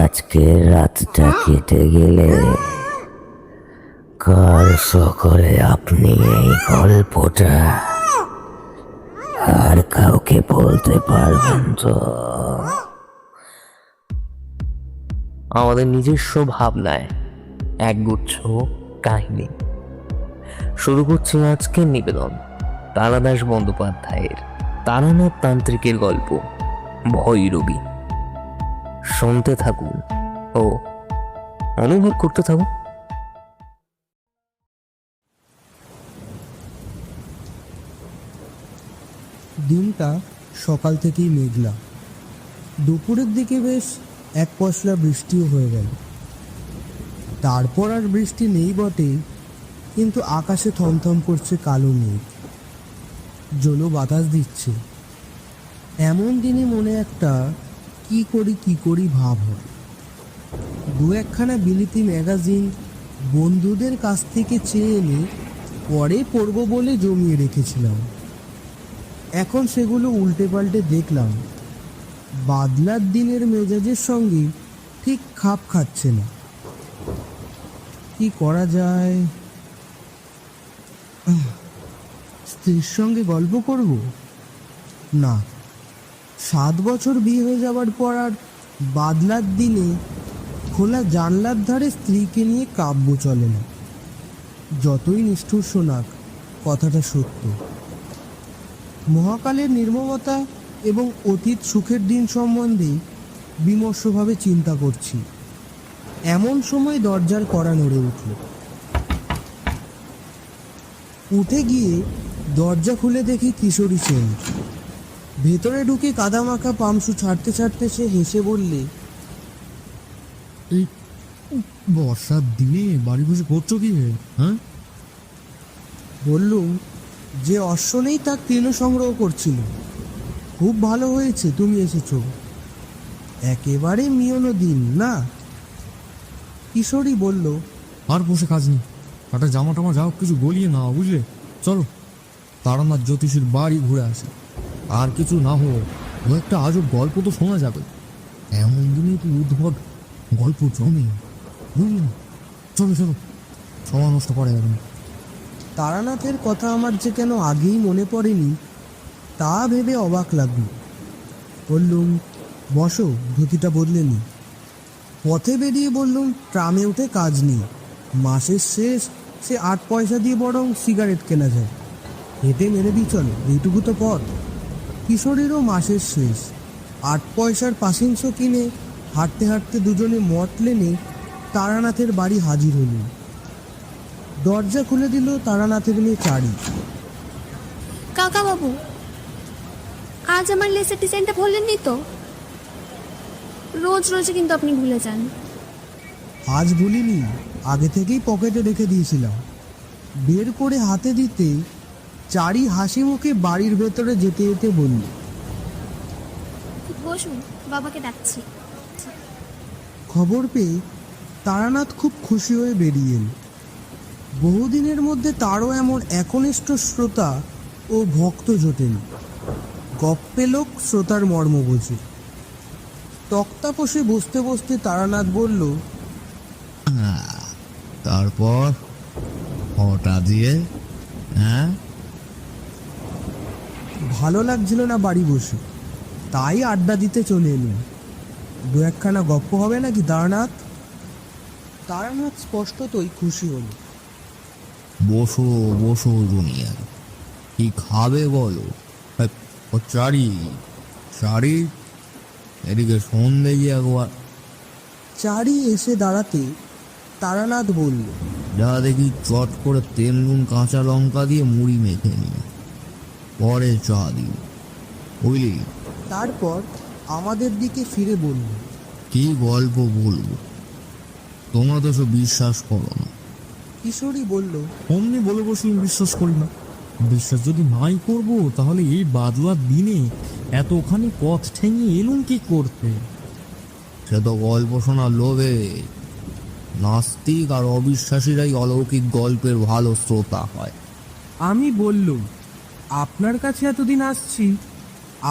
আজকে রাতটা কেটে গেলে কাল সকালে আপনি এই গল্পটা আর কাউকে বলতে পারবেন তো? আমাদের নিজস্ব ভাবনায় একগুচ্ছ কাহিনী শুরু করছি আজকের নিবেদন তারাদাস বন্দ্যোপাধ্যায়ের তারানাথ তান্ত্রিকের গল্প ভৈরবী। শুনতে থাকুন ও অনুভব করতে থাকুন। দিনটা সকাল থেকেই মেঘলা। দুপুরের দিকে বেশ এক পশলা বৃষ্টিও হয়ে গেল। তারপর আর বৃষ্টি নেই বটে, কিন্তু আকাশে থমথম করছে কালো মেঘ, জলো বাতাস দিচ্ছে। এমন দিনে মনে একটা কি করি ভাব হয়। দু একখানা বিলিতি ম্যাগাজিন বন্ধুদের কাছ থেকে চেয়ে এনে পরে পড়ব বলে জমিয়ে রেখেছিলাম। এখন সেগুলো উল্টে পাল্টে দেখলাম, বাদলার দিনের মেজাজের সঙ্গে ঠিক খাপ খাচ্ছে না। কি করা যায়? স্ত্রীর সঙ্গে গল্প করব? না, 7 বছর বিয়ে হয়ে যাওয়ার পর আর বাদলার দিনে খোলা জানলার ধারে স্ত্রীকে নিয়ে কাব্য চলে না। যতই নিষ্ঠুর শোনাক, কথাটা সত্য। মহাকালের নির্মমতা এবং অতীত সুখের দিন সম্বন্ধে বিমর্ষভাবে চিন্তা করছি। এমন সময় দরজার কড়া নড়ে উঠল। উঠে গিয়ে দরজা খুলে দেখি কিশোরী সেন। ভেতরে ঢুকে কাদামাখা পামসু ছাড়তে ছাড়তে সে হেসে বললে, এই বর্ষার দিনে বাড়ি বসে করছো কি? হ্যাঁ, বললুম যে অশ্ব নেই তার তৃণ সংগ্রহ করছিল। খুব ভালো হয়েছে তুমি এসেছো, একেবারে মিয়নো দিন না? কিশোরী বলল, আর বসে কাজ নেই, একটা জামা টামা যাও কিছু গলিয়ে নাও, বুঝলে? চলো তারানাথ জ্যোতিষীর বাড়ি ঘুরে আসে। আর কিছু না হোক, ও একটা আজব গল্প তো শোনা যাবে। এমন দিনে তো উদ্ভট গল্প জমে, বুঝলি? চলো চলো, সময় নষ্ট করে যাবে না। তারানাথের কথা আমার যে কেন আগেই মনে পড়েনি তা ভেবে অবাক লাগলো। বললুম, বসো, ধুতিটা বদলে নি। পথে বেরিয়ে বললুম, ট্রামে উঠে কাজ নেই, মাসের শেষ, সে 8 পয়সা দিয়ে বরং সিগারেট কেনা যায়। হেঁটে মেরে দিই চলো, এইটুকু তো পথ। কিশোরীরও মাসের শেষ, 8 পয়সার পাসিংস কিনে হাঁটতে হাঁটতে দুজনে মঠ লেনে তারানাথের বাড়ি হাজির হলুম। দরজা খুলে দিল তারানাথের মেয়ে চারি। কাকা বাবু, আজ আমার লেসের ডিজাইনটা বললেননি তো? রোজ রোজ কিন্তু আপনি ভুলে যান। আজ ভুলিনি, আগে থেকেই পকেটে রেখে দিয়েছিলাম। বের করে হাতে দিতে চারি হাসি মুখে বাড়ির ভেতরে যেতে যেতে বলল, বসুন, বাবাকে ডাকছি। খবর পেয়ে তারানাথ খুব খুশি হয়ে বেরিয়ে এল। বহুদিনের মধ্যে তারও এমন একনিষ্ঠ শ্রোতা ও ভক্ত জোটেনি। গপ্পে লোক শ্রোতার মর্ম বোঝে। তক্তাপোষে বসতে বসতে তারানাথ বলল, তারপর ওটা দিয়ে হ্যাঁ, ভালো লাগছিল না বাড়ি বসে, তাই আড্ডা দিতে চলে এলুম। দু একখানা গপ্প হবে নাকি তারানাথ? তারানাথ স্পষ্টতই খুশি হল। বসো বসো দুনিয়া, কি খাবে বলো? ও চারি চারি, এদিকে সন্ধে গিয়ে একবার। চারি এসে দাঁড়াতে তারানাথ বলল, যা দেখি চট করে তেল নুন কাঁচা লঙ্কা দিয়ে মুড়ি মেখে নিই, পরে চা দিই, বুঝলি? তারপর আমাদের দিকে ফিরে বলল, কি গল্প বলবো, তোমরা তো সব বিশ্বাস করো না। কিশোরী বলল, অমনি বলে বসলেন বিশ্বাস করি না। বিশ্বাস যদি নাই করবো, তাহলে এই বাদলার দিনে এতখানি পথ ঠেঙিয়ে এলুম কি করতে? সে তো গল্প শোনার লোভে। নাস্তিক আর অবিশ্বাসীরাই অলৌকিক গল্পের ভালো শ্রোতা হয়। আমি বললুম, আপনার কাছে এতদিন আসছি,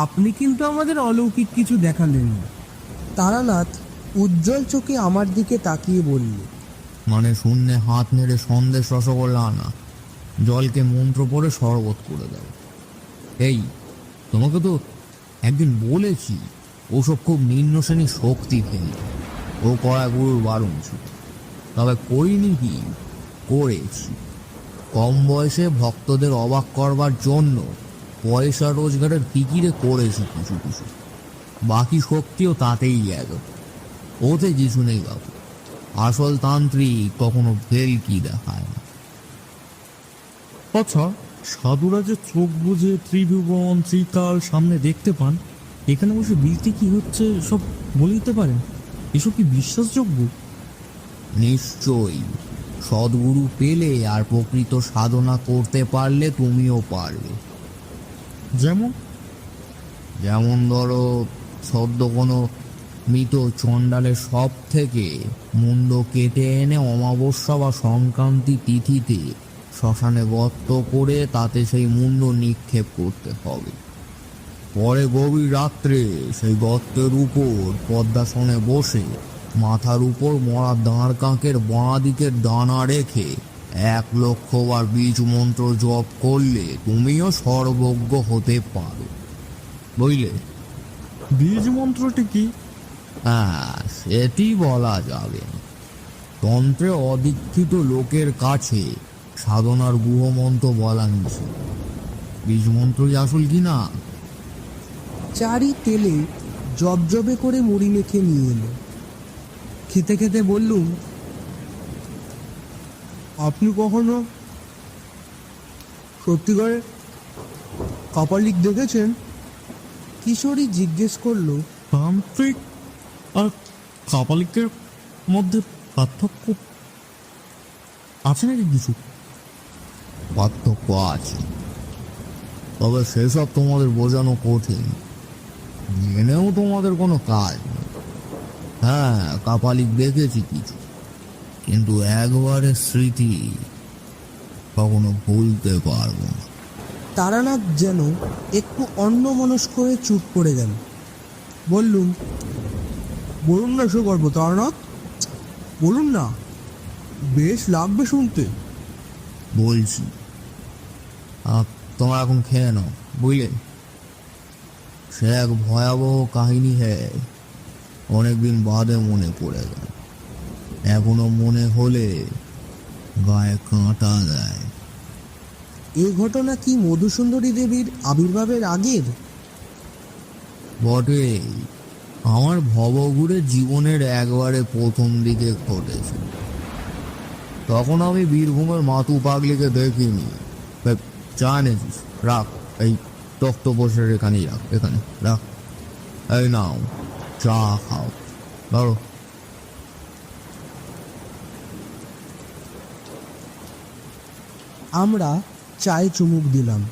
আপনি কিন্তু আমাদের অলৌকিক কিছু দেখালেন না। তারানাথ উজ্জ্বল চোখে আমার দিকে তাকিয়ে বলল, মানে শূন্যে হাত নেড়ে সন্দেশ রসগোল্লা আনা, জলকে মন্ত্র পড়ে শরবত করে দাও। এই, তোমাকে তো একদিন বলেছি ওসব খুব নিম্ন শ্রেণীর শক্তি ফেলি, ও করা গুরুর বারণ ছিল। তবে করিনি কি, করেছি। কম বয়সে ভক্তদের অবাক করবার জন্য পয়সা রোজগারের ফিকিরে করেছি কিছু কিছু। বাকি শক্তিও তাতেই গেল, ওতে কিছু নেই বাবু। আসল তান্ত্রিক কখনো ভেলকি দেখায় না। আচ্ছা, সাধুরা যে চোখ বুঝে ত্রিভুবন ত্রিকাল সামনে দেখতে পান, এখানে বসে বিলতে কি হচ্ছে সব বলে দিতে পারেন? এসব কি বিশ্বাসযোগ্য? নিশ্চয়ই। সদ্গুরু পেলে আর প্রকৃত সাধনা করতে পারলে তুমিও পারবে। যেমন যেমন ধরো, সদ্য কোনো মৃত চণ্ডালের সব থেকে মুন্ড কেটে এনে অমাবস্যা বা সংক্রান্তি তিথিতে শ্মশানে গর্ত করে তাতে সেই মুন্ড নিক্ষেপ করতে হবে। পরে গভীর রাত্রে সেই গর্তের উপর পদ্মাসনে বসে মাথার উপর মরা দাঁড় কাকের বাঁ দিকের ডানা রেখে 1,00,000 বার বীজ মন্ত্র জপ করলে তুমিও সর্বজ্ঞ হতে পারো, বুঝলে? বীজ মন্ত্রটি কি? হ্যাঁ, সেটি বলা যাবে না। তন্ত্রে অদীক্ষিত লোকের কাছে সাধনার গুহমন্ত্র বলা নিষেধ। বীজ মন্ত্রই আসল কি না? চারি তেলে জবজবে করে মুড়ি মেখে নিয়ে এলো। খেতে খেতে বললুম, আপনি কখনো সত্যিকারে কপালিক দেখেছেন? কিশোরী জিজ্ঞেস করলো, তান্ত্রিক আর কাপালিকের মধ্যে পার্থক্য আছে নাকি কিছু? পার্থক্য আছে, তবে সেসব তোমাদের বোঝানো কঠিন। জেনেও তোমাদের কোনো কাজ নেই। হ্যাঁ, কাপালিক দেখেছি কিছু, কিন্তু একবারের স্মৃতি কখনো ভুলতে পারবো না। তারানাথ যেন একটু অন্যমনস্ক হয়ে চুপ করে গেল। বললুম, বলুন না সে গল্প তারানাথ, বলুন না, বেশ লাগবে শুনতে। বলছি, তোমরা এখন খেয়ে নাও, বুঝলে? সে এক ভয়াবহ কাহিনী। হ্যাঁ, অনেকদিন বাদে মনে পড়ে গেল। এখনো মনে হলে গায়ে কাঁটা দেয়। এই ঘটনা কি মধুসুন্দরী দেবীর আবির্ভাবের আগের? বটে, আমার ভবঘুরে জীবনের একবারে প্রথম দিকে ঘটেছে। তখন আমি বীরভূমের মাতু পাগলিকে দেখিনি। চা এনেছিস? রাখ, এই তক্ত বসে এখানেই রাখ, এখানে রাখ। এই নাও, চা খাও, ধরো। আমরা চায়ে চুমুক দিলাম।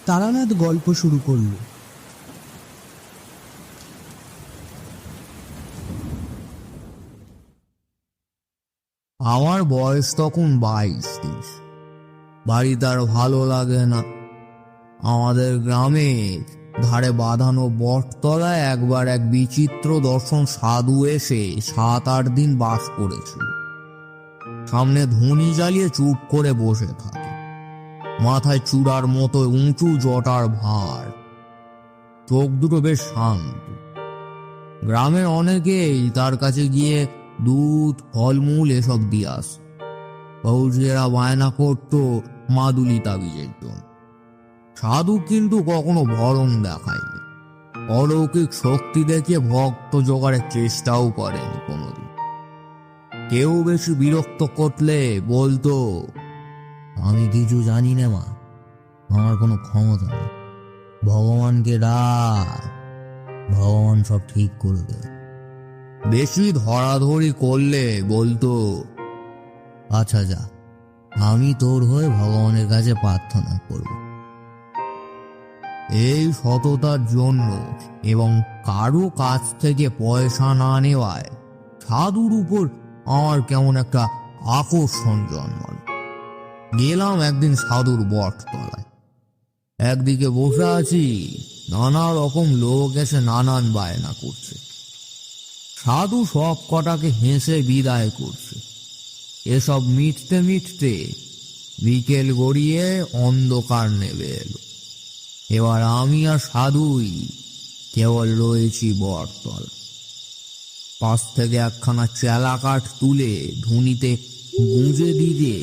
তারানাথ গল্প শুরু করলো। আমার বয়স তখন 22-23। বাড়িতে আর ভালো লাগে না। আমাদের গ্রামে ধারে বাঁধানো বটতলায় একবার এক বিচিত্র দর্শন সাধু এসে 7-8 দিন বাস করেছিল। সামনে ধুনি জ্বালিয়ে চুপ করে বসে থাকে, মাথায় চূড়ার মতো উঁচু জটার ভার, চোখ দুটো বেশ শান্ত। গ্রামের অনেকেই তার কাছে গিয়ে দুধ ফলমূল এসব দিয়ে আস। বৌজিরা বায়না করতো মাদুলি তাবিজের জন্য। সাধু কিন্তু কখনো ভরণ দেখায়নি, অলৌকিক শক্তি দেখিয়ে ভক্ত জোগাড়ের চেষ্টাও করেনি কোনোদিন। কেউ বেশি বিরক্ত করলে বলতো, আমি কিছু জানি না মা, আমার কোনো ক্ষমতা নেই, ভগবানকে ডাক, ভগবান সব ঠিক করে দেয়। বেশি ধরাধরি করলে বলতো, আচ্ছা যা, আমি তোর হয়ে ভগবানের কাছে প্রার্থনা করব। এই সততার জন্য এবং কারো কাছ থেকে পয়সা না নেওয়ায় সাধুর উপর আমার কেমন একটা আকর্ষণ জন্মাল। গেলাম একদিন সাধুর বটতলায়। একদিকে বসে আছি, নানা রকম লোক এসে নানান বায়না করছে। সাধু সব কটাকে হেসে বিদায় করছে। এসব মিটতে মিটতে বিকেল গড়িয়ে অন্ধকার নেমে এলো। এবার আমি আর সাধুই কেবল রয়েছি বটতল। পাশ থেকে একখানা চেলা কাঠ তুলে ধুনিতে গুঁজে দিয়ে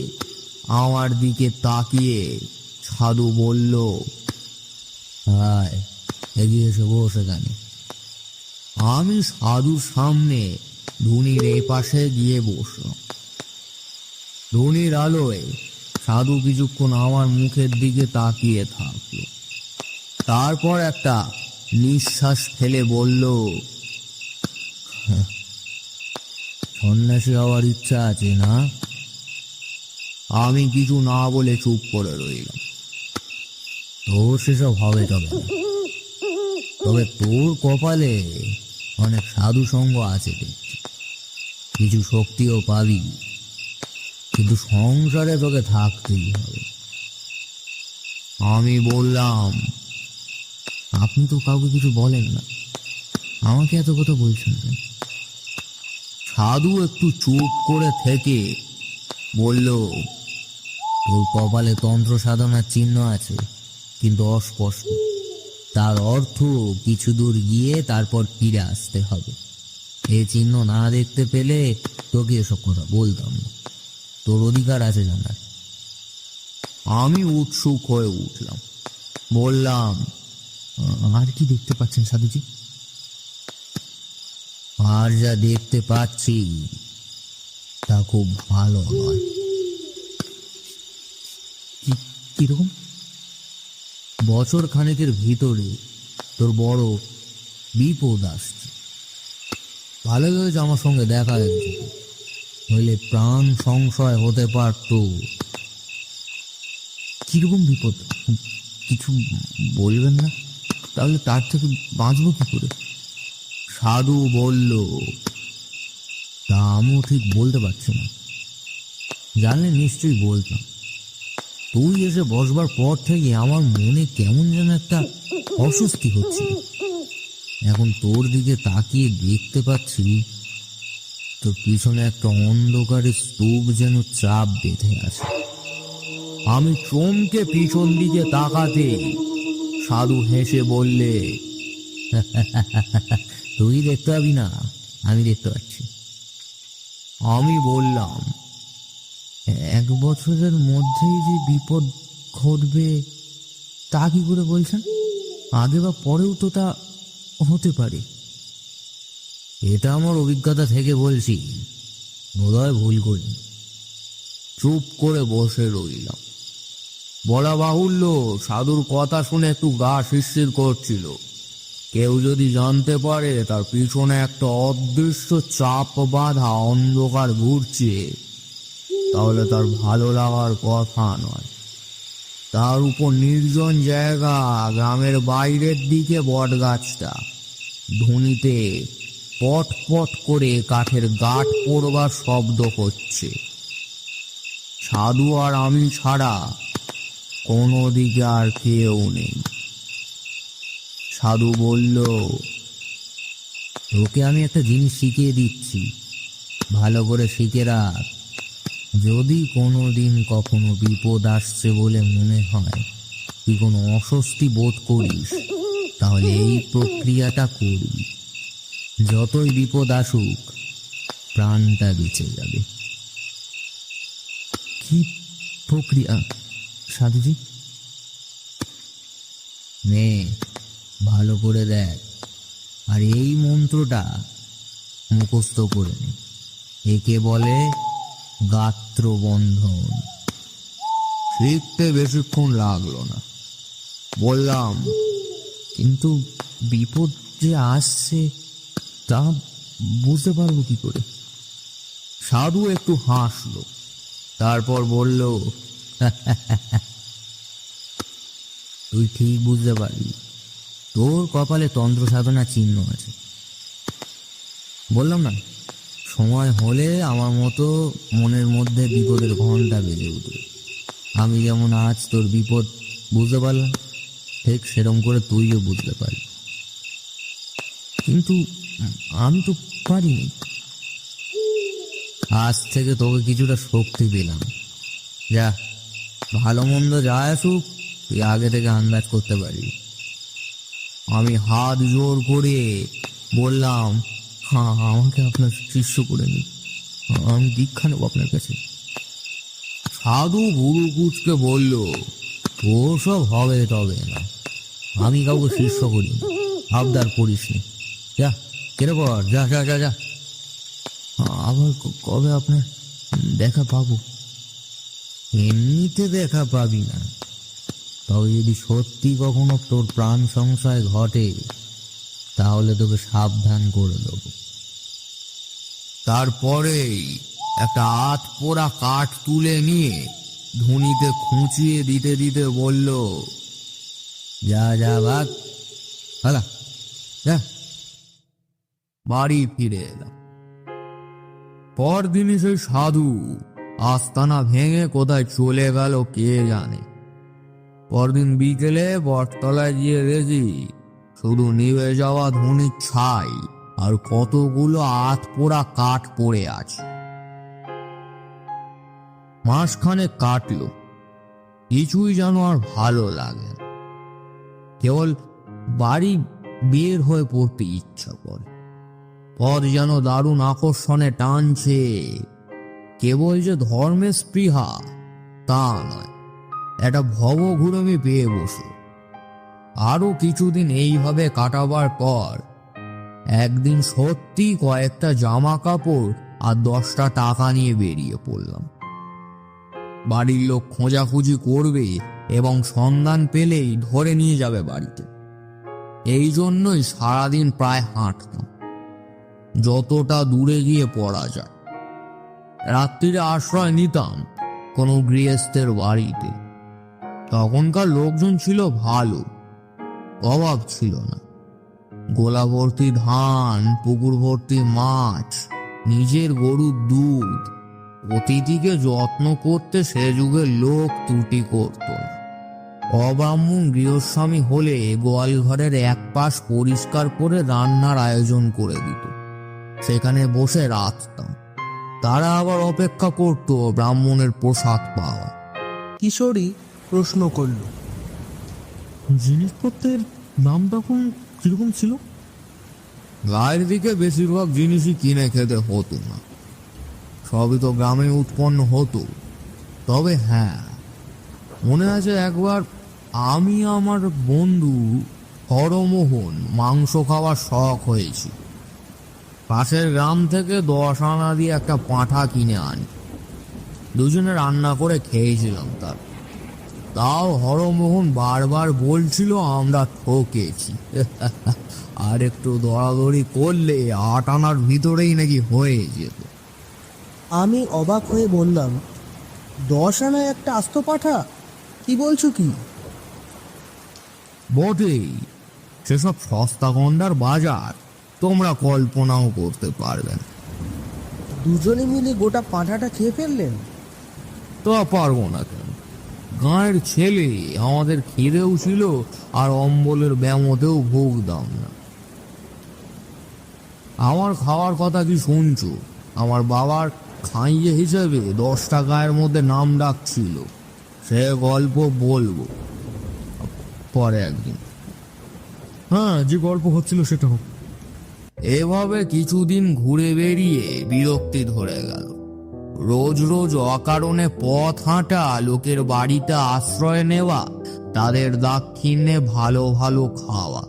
আমার দিকে তাকিয়ে সাধু বলল, হায়, এগিয়ে এসে বস এখানে। আমি সাধুর সামনে ধুনির এ পাশে গিয়ে বসলাম। ধুনির আলোয় সাধু কিছুক্ষণ আমার মুখের দিকে তাকিয়ে থাকলো। তারপর একটা নিঃশ্বাস ফেলে বলল, সন্ন্যাসী হওয়ার ইচ্ছা আছে না? আমি কিছু না বলে চুপ করে রইলাম। তোর সেসব হবে তবে না। তবে তোর কপালে অনেক সাধু সঙ্গ আছে দেখছি, কিছু শক্তিও পাবি, কিন্তু সংসারে তোকে থাকতেই হবে। আমি বললাম, আপনি তো কাউকে কিছু বলেন না, আমাকে এত কথা বলছেন কেন? সাধু একটু চুপ করে থেকে বলল, তোর কপালে তন্ত্র সাধনার চিহ্ন আছে, কিন্তু অস্পষ্ট। তার অর্থ কিছু দূর গিয়ে তারপর ফিরে আসতে হবে। এই চিহ্ন না দেখতে পেলে তোকে এসব কথা বলতাম না। তোর অধিকার আছে জানার। আমি উৎসুক হয়ে উঠলাম, বললাম, আর কি দেখতে পাচ্ছেন সাধুজি? আর যা দেখতে পাচ্ছি তা খুব ভালো নয়। কিরকম? বছর খানেকের ভিতরে তোর বড় বিপদ আসছে। ভালো হয়েছে আমার সঙ্গে দেখা হয়েছে, নইলে প্রাণ সংশয় হতে পারত। কিরকম বিপদ? কিছু বলবেন না? তাহলে তার থেকে বাঁচবো কি করে? সাধু বলল, তা আমিও ঠিক বলতে পারছি না। জানলে নিশ্চয়ই বলতাম। তুই এসে বসবার পর থেকে আমার মনে কেমন যেন একটা অস্বস্তি হচ্ছে। এখন তোর দিকে তাকিয়ে দেখতে পাচ্ছি তোর পিছনে একটা অন্ধকারের স্তূপ যেন চাপ বেঁধে আছে। আমি চমকে পিছন দিকে তাকাতে সাধু হেসে বললে, তুই দেখতে পাবি না, আমি দেখতে পাচ্ছি। আমি বললাম, 1 বছরের মধ্যেই যে বিপদ ঘটবে তা কি করে বলছেন? আগে বা পরেও তো তা হতে পারে। এটা আমার অভিজ্ঞতা থেকে বলছি, বোধহয় ভুল করি। চুপ করে বসে রইলাম। বলা বাহুল্য, সাধুর কথা শুনে একটু গা শিরশির করছিল। কেউ যদি জানতে পারে তার পিছনে একটা অদৃশ্য চাপ বাঁধা অন্ধকার ঘুরছে, তাহলে তার ভালো লাগার কথা নয়। তার উপর নির্জন জায়গা, গ্রামের বাইরের দিকে বট গাছটা, ধুনিতে পট পট করে কাঠের গাঁট পড়বার শব্দ হচ্ছে। সাধু আর আমি ছাড়া কোনো দিকে আর কেউ নেই। সাধু বলল, তোকে আমি একটা জিনিস শিখিয়ে দিচ্ছি, ভালো করে শিখে রাখ। যদি কোনো দিন কখনো বিপদ আসছে বলে মনে হয়, তুই কোনো অস্বস্তি বোধ করিস, তাহলে এই প্রক্রিয়াটা করবি। যতই বিপদ আসুক, প্রাণটা বেঁচে যাবে। কি প্রক্রিয়া সাধুজি? নে, ভালো করে দেখ, আর এই মন্ত্রটা মুখস্থ করে নে। একে বলে গাত্র বন্ধন। শিখতে বেশিক্ষণ লাগলো না। বললাম, কিন্তু বিপদ যে আসছে তা বুঝতে পারবো কি করে? সাধু একটু হাসলো, তারপর বলল, তুই ঠিক বুঝতে পারবি। তোর কপালে তন্ত্র সাধনা চিহ্ন আছে। বললাম না, সময় হলে আমার মতো মনের মধ্যে বিপদের ঘন্টা বেজে উঠবে। আমি যেমন আজ তোর বিপদ বুঝতে পারলাম, ঠিক সেরকম করে তুইও বুঝতে পারবি। কিন্তু আমি তো পারিনি। আজ থেকে তোকে কিছুটা শক্তি দিলাম। যা, ভালো মন্দ যা আসুক তুই আগে থেকে আন্দাজ করতে পারবি। আমি হাত জোর করে বললাম, হ্যাঁ আমাকে আপনার শিষ্য করে নিন, আমি দীক্ষা নেব আপনার কাছে। সাধু গুরু কুচকে বলল, ওসব হবে তবে না, আমি কাউকে শিষ্য করি, আবদার করিস নি, যা কেটে পর, যা যা যা যা। আবার কবে আপনার দেখা পাবো? এমনিতে দেখা পাবি না, তবে যদি সত্যি কখনো তোর প্রাণ সংশয় ঘটে তাহলে তোকে সাবধান করে দেব। তারপরেই একটা আত পোড়া কাঠ তুলে নিয়ে ধুনিতে খুঁচিয়ে দিতে দিতে বলল, যা যা ভাগ, হালা যা। বাড়ি ফিরে এলাম। পরদিনই সেই সাধু আস্তানা ভেঙে কোথায় চলে গেল কে জানে। পরদিন বিকেলে বটতলায় গিয়ে দেখি শুধু নিভে যাওয়া ধুনির ছাই আর কতগুলো আত পোড়া কাঠ পড়ে আছে। মাসখানে কাটলো, কিছুই যেন আর ভালো লাগে না। কেবল বাড়ি বের হয়ে পড়তে ইচ্ছা করে। পথ যেন দারুণ আকর্ষণে টানছে। কেবল যে ধর্মের স্পৃহা তা নয়, একটা ভবঘুরমি পেয়ে বসে। আরো কিছুদিন এইভাবে কাটাবার পর একদিন সত্যি কয়েকটা জামা কাপড় আর 10টা টাকা নিয়ে বেরিয়ে পড়লাম। বাড়ির লোক খোঁজাখুঁজি করবে এবং সন্ধান পেলেই ধরে নিয়ে যাবে বাড়িতে। এই জন্যই সারাদিন প্রায় হাঁটতাম, যতটা দূরে গিয়ে পড়া যায়। রাত্রিরে আশ্রয় নিতাম কোনো গৃহস্থের বাড়িতে। তখনকার লোকজন ছিল ভালো, অভাব ছিল না। গোলা ভর্তি ধান, পুকুর ভর্তি মাছ, নিজের গরুর দুধ। অতিথিকে যত্ন করতে সে যুগে লোক ত্রুটি করত না। অব্রাহ্মণ গৃহস্বামী হলে গোয়াল ঘরের এক পাশ পরিষ্কার করে রান্নার আয়োজন করে দিত, সেখানে বসে রাখতাম। তারা আবার অপেক্ষা করত ব্রাহ্মণের প্রসাদ পাওয়া। কিশোরী প্রশ্ন করল, জিনিসপত্রের দাম তখন কিরকম ছিল? গায়ের দিকে বেশিরভাগ জিনিসই কিনে খেতে হতো না, সবই তো গ্রামে উৎপন্ন হতো। তবে হ্যাঁ, মনে আছে একবার আমি আমার বন্ধু হরমোহন মাংস খাওয়ার শখ হয়েছি। পাশের গ্রাম থেকে 10 আনা দিয়ে একটা পাঁঠা কিনে আনি। দুজনে রান্না করে খেয়েছিলাম। তাও হরমোহন বারবার বলছিল আমরা ঠকেছি। আর একটু দরাদরি করলে 8 আনার ভিতরেই নাকি হয়ে যেত। আমি অবাক হয়ে বললাম, 10 আনায় একটা আস্ত পাঠা? কি বলছো কি? বটেই, সেসব সস্তা গন্ডার বাজার তোমরা কল্পনাও করতে পারবে না। দুজনে মিলে গোটা পাঁঠাটা খেয়ে ফেললেন? তা পারবো না কেন? গাঁয়ের ছেলে, আমাদের খিদেও ছিল আর অম্বলের ব্যামোতেও ভুগতাম না। আমার খাওয়ার কথা কি শুনছো? আমার বাবার খাইয়ে হিসেবে 10টা গায়ের মধ্যে নাম ডাকছিল। সে গল্প বলবো পরে একদিন। হ্যাঁ, যে গল্প হচ্ছিল সেটা হোক। এভাবে কিছুদিন ঘুরে বেরিয়ে বিরক্তি ধরে গেল। রোজ রোজ অকারণে পথ হাঁটা, লোকের বাড়িতে আশ্রয় নেওয়া, তাদের দাক্ষিণ্যে ভালো ভালো খাওয়া।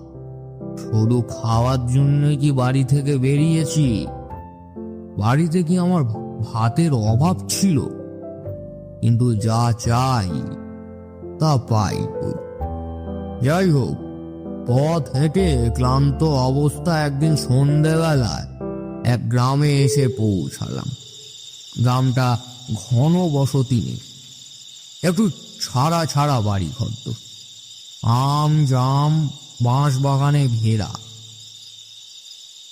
শুধু খাওয়ার জন্য কি বাড়ি থেকে বেরিয়েছি? বাড়িতে কি আমার ভাতের অভাব ছিল? কিন্তু যা চাই তা পাই। যাই হোক, পথ হেঁটে ক্লান্ত অবস্থা একদিন সন্ধ্যেবেলায় এক গ্রামে এসে পৌঁছালাম। গ্রামটা ঘন বসতি নেই, একটু ছাড়া ছাড়া বাড়ি ঘর। আম জাম বাঁশ বাগানে ঘেরা।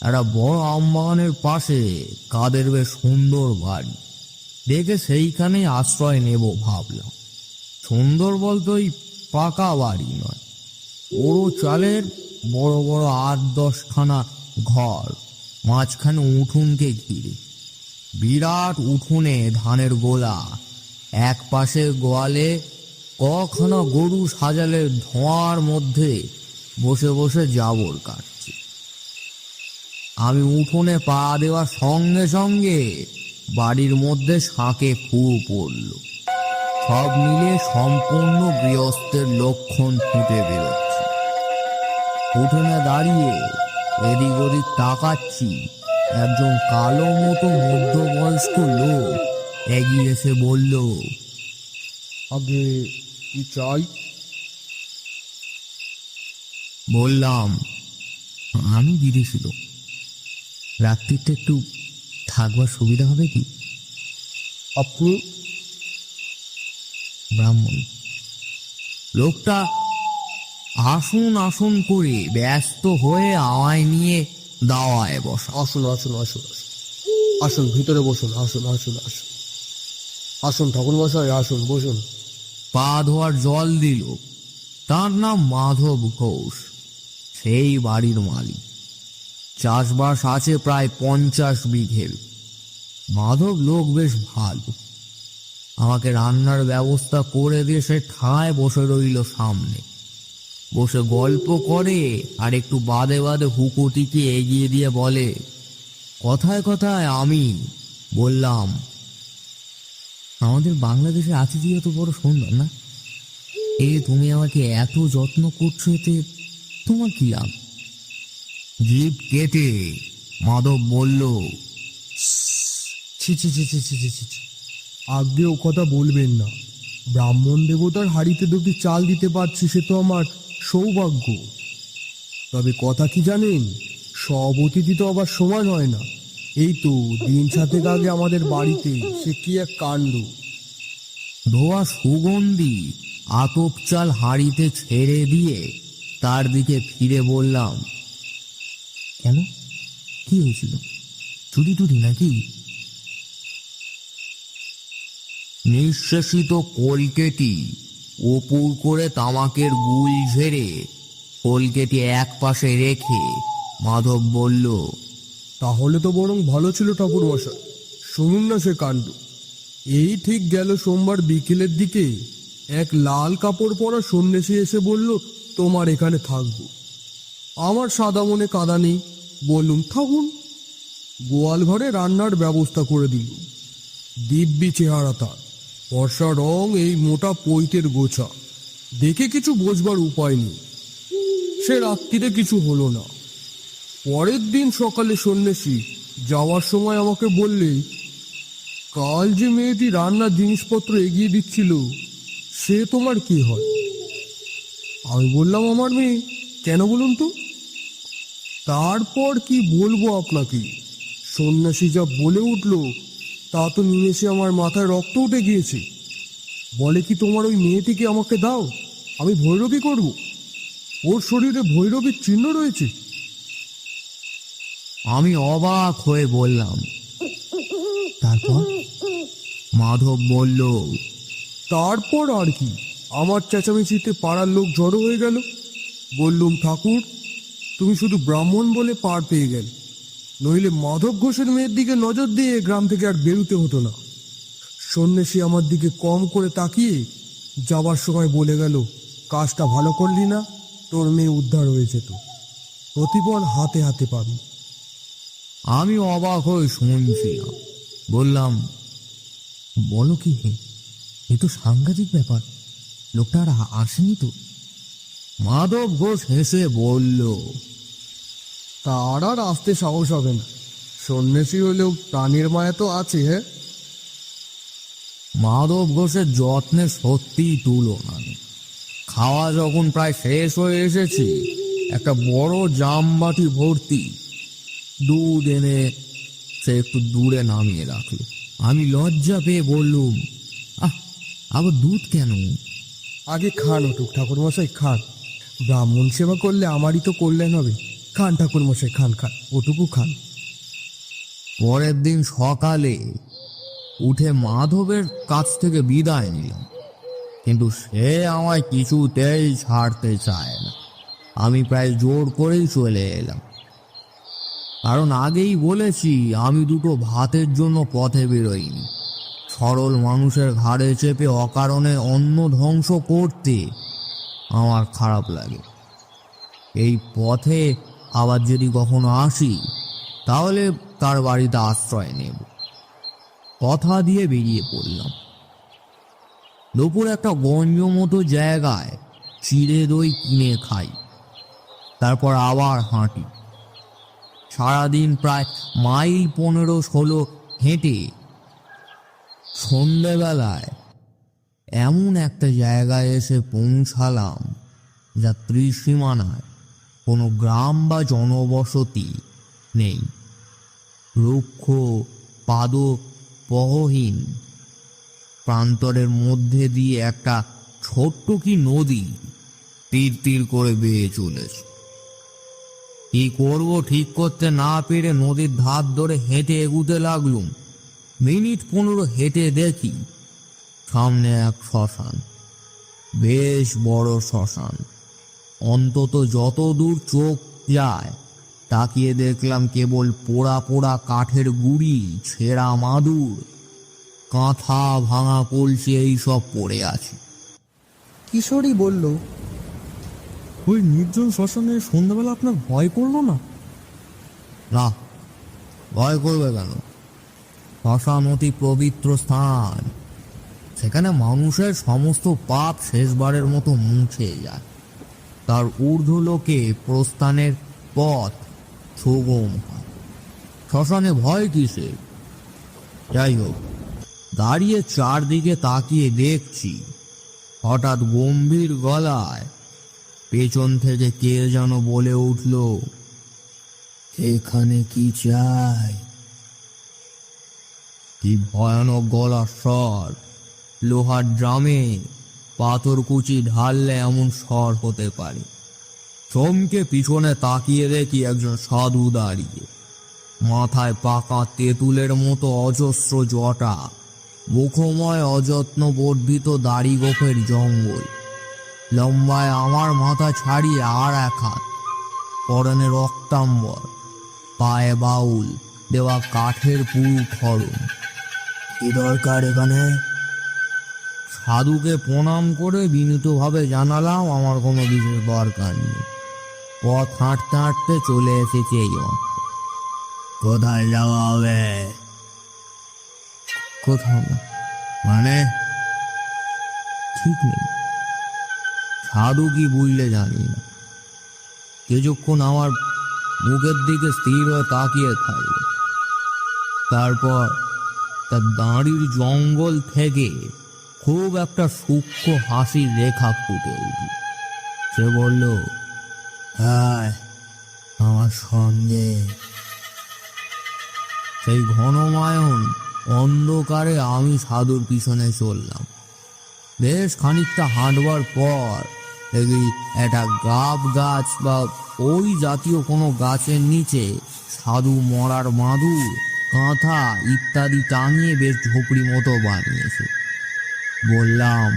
একটা বড় আম বাগানের পাশে কাদের বেশ সুন্দর বাড়ি দেখে সেইখানেই আশ্রয় নেব ভাবলাম। সুন্দর বলতে ওই পাকা বাড়ি নয়, পুরো চালের বড় বড় 8-10 খানা ঘর, মাঝখানে উঠোনকে ঘিরে। বিরাট উঠোনে ধানের গোলা, এক পাশে গোয়ালে কখানা গরু সাজালে ধোঁয়ার মধ্যে বসে বসে জাবর কাটছে। আমি উঠোনে পা দেওয়ার সঙ্গে সঙ্গে বাড়ির মধ্যে শাঁকে ফু পড়ল। সব মিলে সম্পূর্ণ গৃহস্থের লক্ষণ ফুটে বেরোচ্ছে। উঠোনে দাঁড়িয়ে এদিক ওদিক তাকাচ্ছি, একজন কালো মতো মধ্যবয়স্ক লোক এগিয়ে এসে বলল, আগে কি চাই? বললাম, আমি বিদেশি লোক, রাত্রিটা একটু থাকবার সুবিধা হবে কি? আপনি? ব্রাহ্মণ। লোকটা আসুন আসুন করে ব্যস্ত হয়ে আমায় নিয়ে দাওয়ায় বসা। আসুন আসুন আসুন আসুন আসুন, ভিতরে বসুন। আসুন আসুন আসুন আসুন ঠাকুর মশাই, আসুন বসুন। পা ধোয়ার জল দিল। তার নাম মাধব ঘোষ, সেই বাড়ির মালিক। চাষবাস আছে প্রায় 50 বিঘের। মাধব লোক বেশ ভালো। আমাকে রান্নার ব্যবস্থা করে দিয়ে সে ঠায় বসে রইল সামনে। বসে গল্প করে আর একটু বাদে বাদে হুকুটিকে এগিয়ে দিয়ে বলে, কথায় কথায় আমি বললাম, আমাদের বাংলাদেশে আতিথিয় তো বড় সুন্দর না? এই তুমি আমাকে এত যত্ন করছো, এতে তোমার কি লাভ? জিভ কেটে মাধব বলল, ছি ছি ছি ছি ছি ছি ছি ছি। আগে ও কথা বলবেন না। ব্রাহ্মণ দেবতার হাড়িতে 2টি চাল দিতে পারছি, সে তো আমার সৌভাগ্য। তবে কথা কি জানেন, সব অতিথি তো আবার সমান হয় না। এই তো দিন 7 আগে আমাদের বাড়িতে সে কি এক কাণ্ড! ধোয়া সুগন্ধি আতপ চাল হাঁড়িতে ছেড়ে দিয়ে তার দিকে ফিরে বললাম, কেন, কি হয়েছিল? চুরি টুরি নাকি? নিঃশেষিত কলকেটি ওপুর করে তামাকের গুল ঝেড়ে কলকেটি এক পাশে রেখে মাধব বলল, তাহলে তো বরং ভালো ছিল ঠাকুর মশাই। শুনুন না সে কাণ্ড। এই ঠিক গেল সোমবার বিকেলের দিকে এক লাল কাপড় পরা সন্ন্যাসী এসে বলল, তোমার এখানে থাকবো। আমার সাদা মনে কাদা নেই, বললুম থাকুন। গোয়াল ঘরে রান্নার ব্যবস্থা করে দিল। দিব্যি চেহারা তার, ফর্সা রং, এই মোটা পৈতের গোছা, দেখে কিছু বোঝবার উপায় নেই। সে রাত্রিরে কিছু হলো না। পরের দিন সকালে সন্ন্যাসী যাওয়ার সময় আমাকে বললে, কাল যে মেয়েটি রান্নার জিনিসপত্র এগিয়ে দিচ্ছিল, সে তোমার কি হয়? আমি বললাম, আমার মেয়ে। কেন বলুন তো? তারপর কি বলবো আপনাকে, সন্ন্যাসী যা বলে উঠল তা তো নিমেষে আমার মাথায় রক্ত উঠে গিয়েছে। বলে কি, তোমার ওই মেয়েটিকে আমাকে দাও, আমি ভৈরবী করব। ওর শরীরে ভৈরবীর চিহ্ন রয়েছে। আমি অবাক হয়ে বললাম, তারপর? মাধব বলল, তারপর আর কি, আমার চেঁচামেচিতে পাড়ার লোক জড়ো হয়ে গেল। বললুম, ঠাকুর তুমি শুধু ব্রাহ্মণ বলে পার পেয়ে গেল, নইলে মাধব ঘোষের মেয়ের দিকে নজর দিয়ে গ্রাম থেকে আর বেরুতে হতো না। সন্ন্যাসী আমার দিকে কম করে তাকিয়ে যাবার সময় বলে গেল, কাজটা ভালো করলি না, তোর মেয়ে উদ্ধার হয়েছে, তো প্রতিফল হাতে হাতে পাবি। আমি অবাক হয়ে শুনছিলাম। বললাম, বলো কি হে, এ তো সাংঘাতিক ব্যাপার, লোকটা আর আসেনি তো? মাধব ঘোষ হেসে বলল, তার আর আসতে সাহস হবে না। সন্ন্যাসী হলেও প্রাণীর মায়া তো আছে। হ্যাঁ, মাধব ঘোষের যত্নে সত্যিই তুলনা নেই। খাওয়া যখন প্রায় শেষ হয়ে এসেছে, একটা বড় জামবাটি ভর্তি দুধ এনে সে একটু দূরে নামিয়ে রাখলো। আমি লজ্জা পেয়ে বললুম, আবার দুধ কেন? আগে খান ওটুক ঠাকুর মশাই, খান। ব্রাহ্মণ সেবা করলে আমারই তো কল্যাণ হবে। খান ঠাকুর মশাই, খান খান, ওটুকু খান। পরের দিন সকালে উঠে মাধবের কাছ থেকে বিদায় নিলাম, কিন্তু সে আমায় কিছুতেই ছাড়তে চায় না। আমি প্রায় জোর করেই চলে এলাম। কারণ আগেই বলেছি আমি দুটো ভাতের জন্য পথে বেরোইনি। সরল মানুষের ঘাড়ে চেপে অকারণে অন্ন ধ্বংস করতে আমার খারাপ লাগে। এই পথে আবার যদি কখনো আসি তাহলে তার বাড়িতে আশ্রয় নেব। কথা দিয়ে বেরিয়ে পড়লাম। দুপুর একটা গঞ্জ মতো জায়গায় চিড়ে দই কিনে খাই, তারপর আবার হাঁটি। সারাদিন প্রায় মাইল 15-16 হেঁটে সন্ধ্যেবেলায় এমন একটা জায়গায় এসে পৌঁছালাম যা ত্রিসীমানায় কোনো গ্রাম বা জনবসতি নেই। রুক্ষ পাদপহহীন প্রান্তরের মধ্যে দিয়ে একটা ছোট্ট কি নদী তীর তীর করে বেয়ে চলেছে। কি করবো ঠিক করতে না পেরে নদীর ধার ধরে হেঁটে এগুতে লাগলুম। মিনিট 15 হেঁটে দেখি সামনে এক শ্মশান, বেশ বড় শ্মশান। অন্তত যত দূর চোখ যায় তাকিয়ে দেখলাম কেবল পোড়া পোড়া কাঠের গুঁড়ি, ছেঁড়া মাদুর, কাঁথা, ভাঙা কলসি এইসব পড়ে আছে। কিশোরী বলল, ওই নির্জন শ্মশানে সন্ধ্যাবেলা আপনার ভয় করলো না? না, ভয় করবে কেন? শ্মশান অতি পবিত্র স্থান। সেখানে মানুষের সমস্ত পাপ শেষবারের মতো মুছে যায়। তার ঊর্ধ্বলোকে প্রস্থানের পথ সুগম হয়। শ্মশানে ভয় কিসের? যাই হোক, দাঁড়িয়ে চারদিকে তাকিয়ে দেখছি, হঠাৎ গম্ভীর গলায় পেছন থেকে কে যেন বলে উঠল, এখানে কি চাই? কি ভয়ানক গলার স্বর! লোহার ড্রামে পাথরকুচি ঢাললে এমন স্বর হতে পারে। চমকে পিছনে তাকিয়ে দেখি একজন সাধু দাঁড়িয়ে, মাথায় পাকা তেঁতুলের মতো অজস্র জটা, মুখময় অযত্ন বর্ধিত দাড়ি গোফের জঙ্গল, লম্বায় আমার মাথা ছাড়িয়ে আর এক হাত, পরনে রক্তাম্বর, পায়ে বাউল দেওয়া কাঠের পুরু খড়ম। কি দরকার এখানে? সাধুকে প্রণাম করে বিনীতভাবে জানালাম আমার কোনো বিশেষ দরকার নেই। পথ হাঁটতে হাঁটতে চলে এসেছি এই মাত্র। কোথায় যাওয়া হবে? কোথাও না। মানে? ঠিক নেই। সাধু কি বুঝলে জানি না। কিছুক্ষণ আমার মুখের দিকে স্থির হয়ে তাকিয়ে থাকবে। তারপর তার দাঁড়ির জঙ্গল থেকে খুব একটা সূক্ষ্ম হাসির রেখা ফুটে উঠল। সে বলল, হ্যাঁ, আমার সঙ্গে। সেই ঘনমায়ন অন্ধকারে আমি সাধুর পিছনে চললাম। বেশ খানিকটা হাঁটবার পর দেখি একটা গাব গাছ বা ওই জাতীয় কোনো গাছের নিচে সাধু মরার মাদুর, কাঁথা ইত্যাদি টাঙিয়ে বেশ ঝুপড়ি মতো বানিয়েছে। বললাম,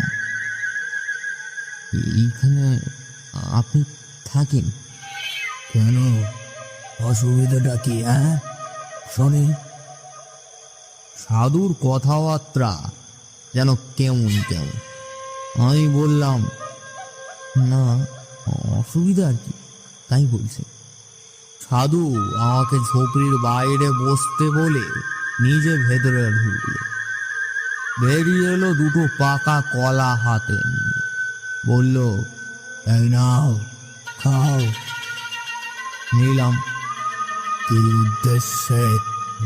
এইখানে আপনি থাকেন? কেন, অসুবিধাটা কি? হ্যাঁ, শোনে। সাধুর কথাবার্তা যেন কেমন কেমন। আমি বললাম, না, অসুবিধা আর কি, তাই বলছে। সাধু আমাকে ঝোপড়ির বাইরে বসতে বলে নিজে ভেতরে ঢুকলো। বেরিয়ে এলো দুটো পাকা কলা হাতে নিয়ে। বলল, এই নাও, খাও। নিলাম। কি উদ্দেশ্যে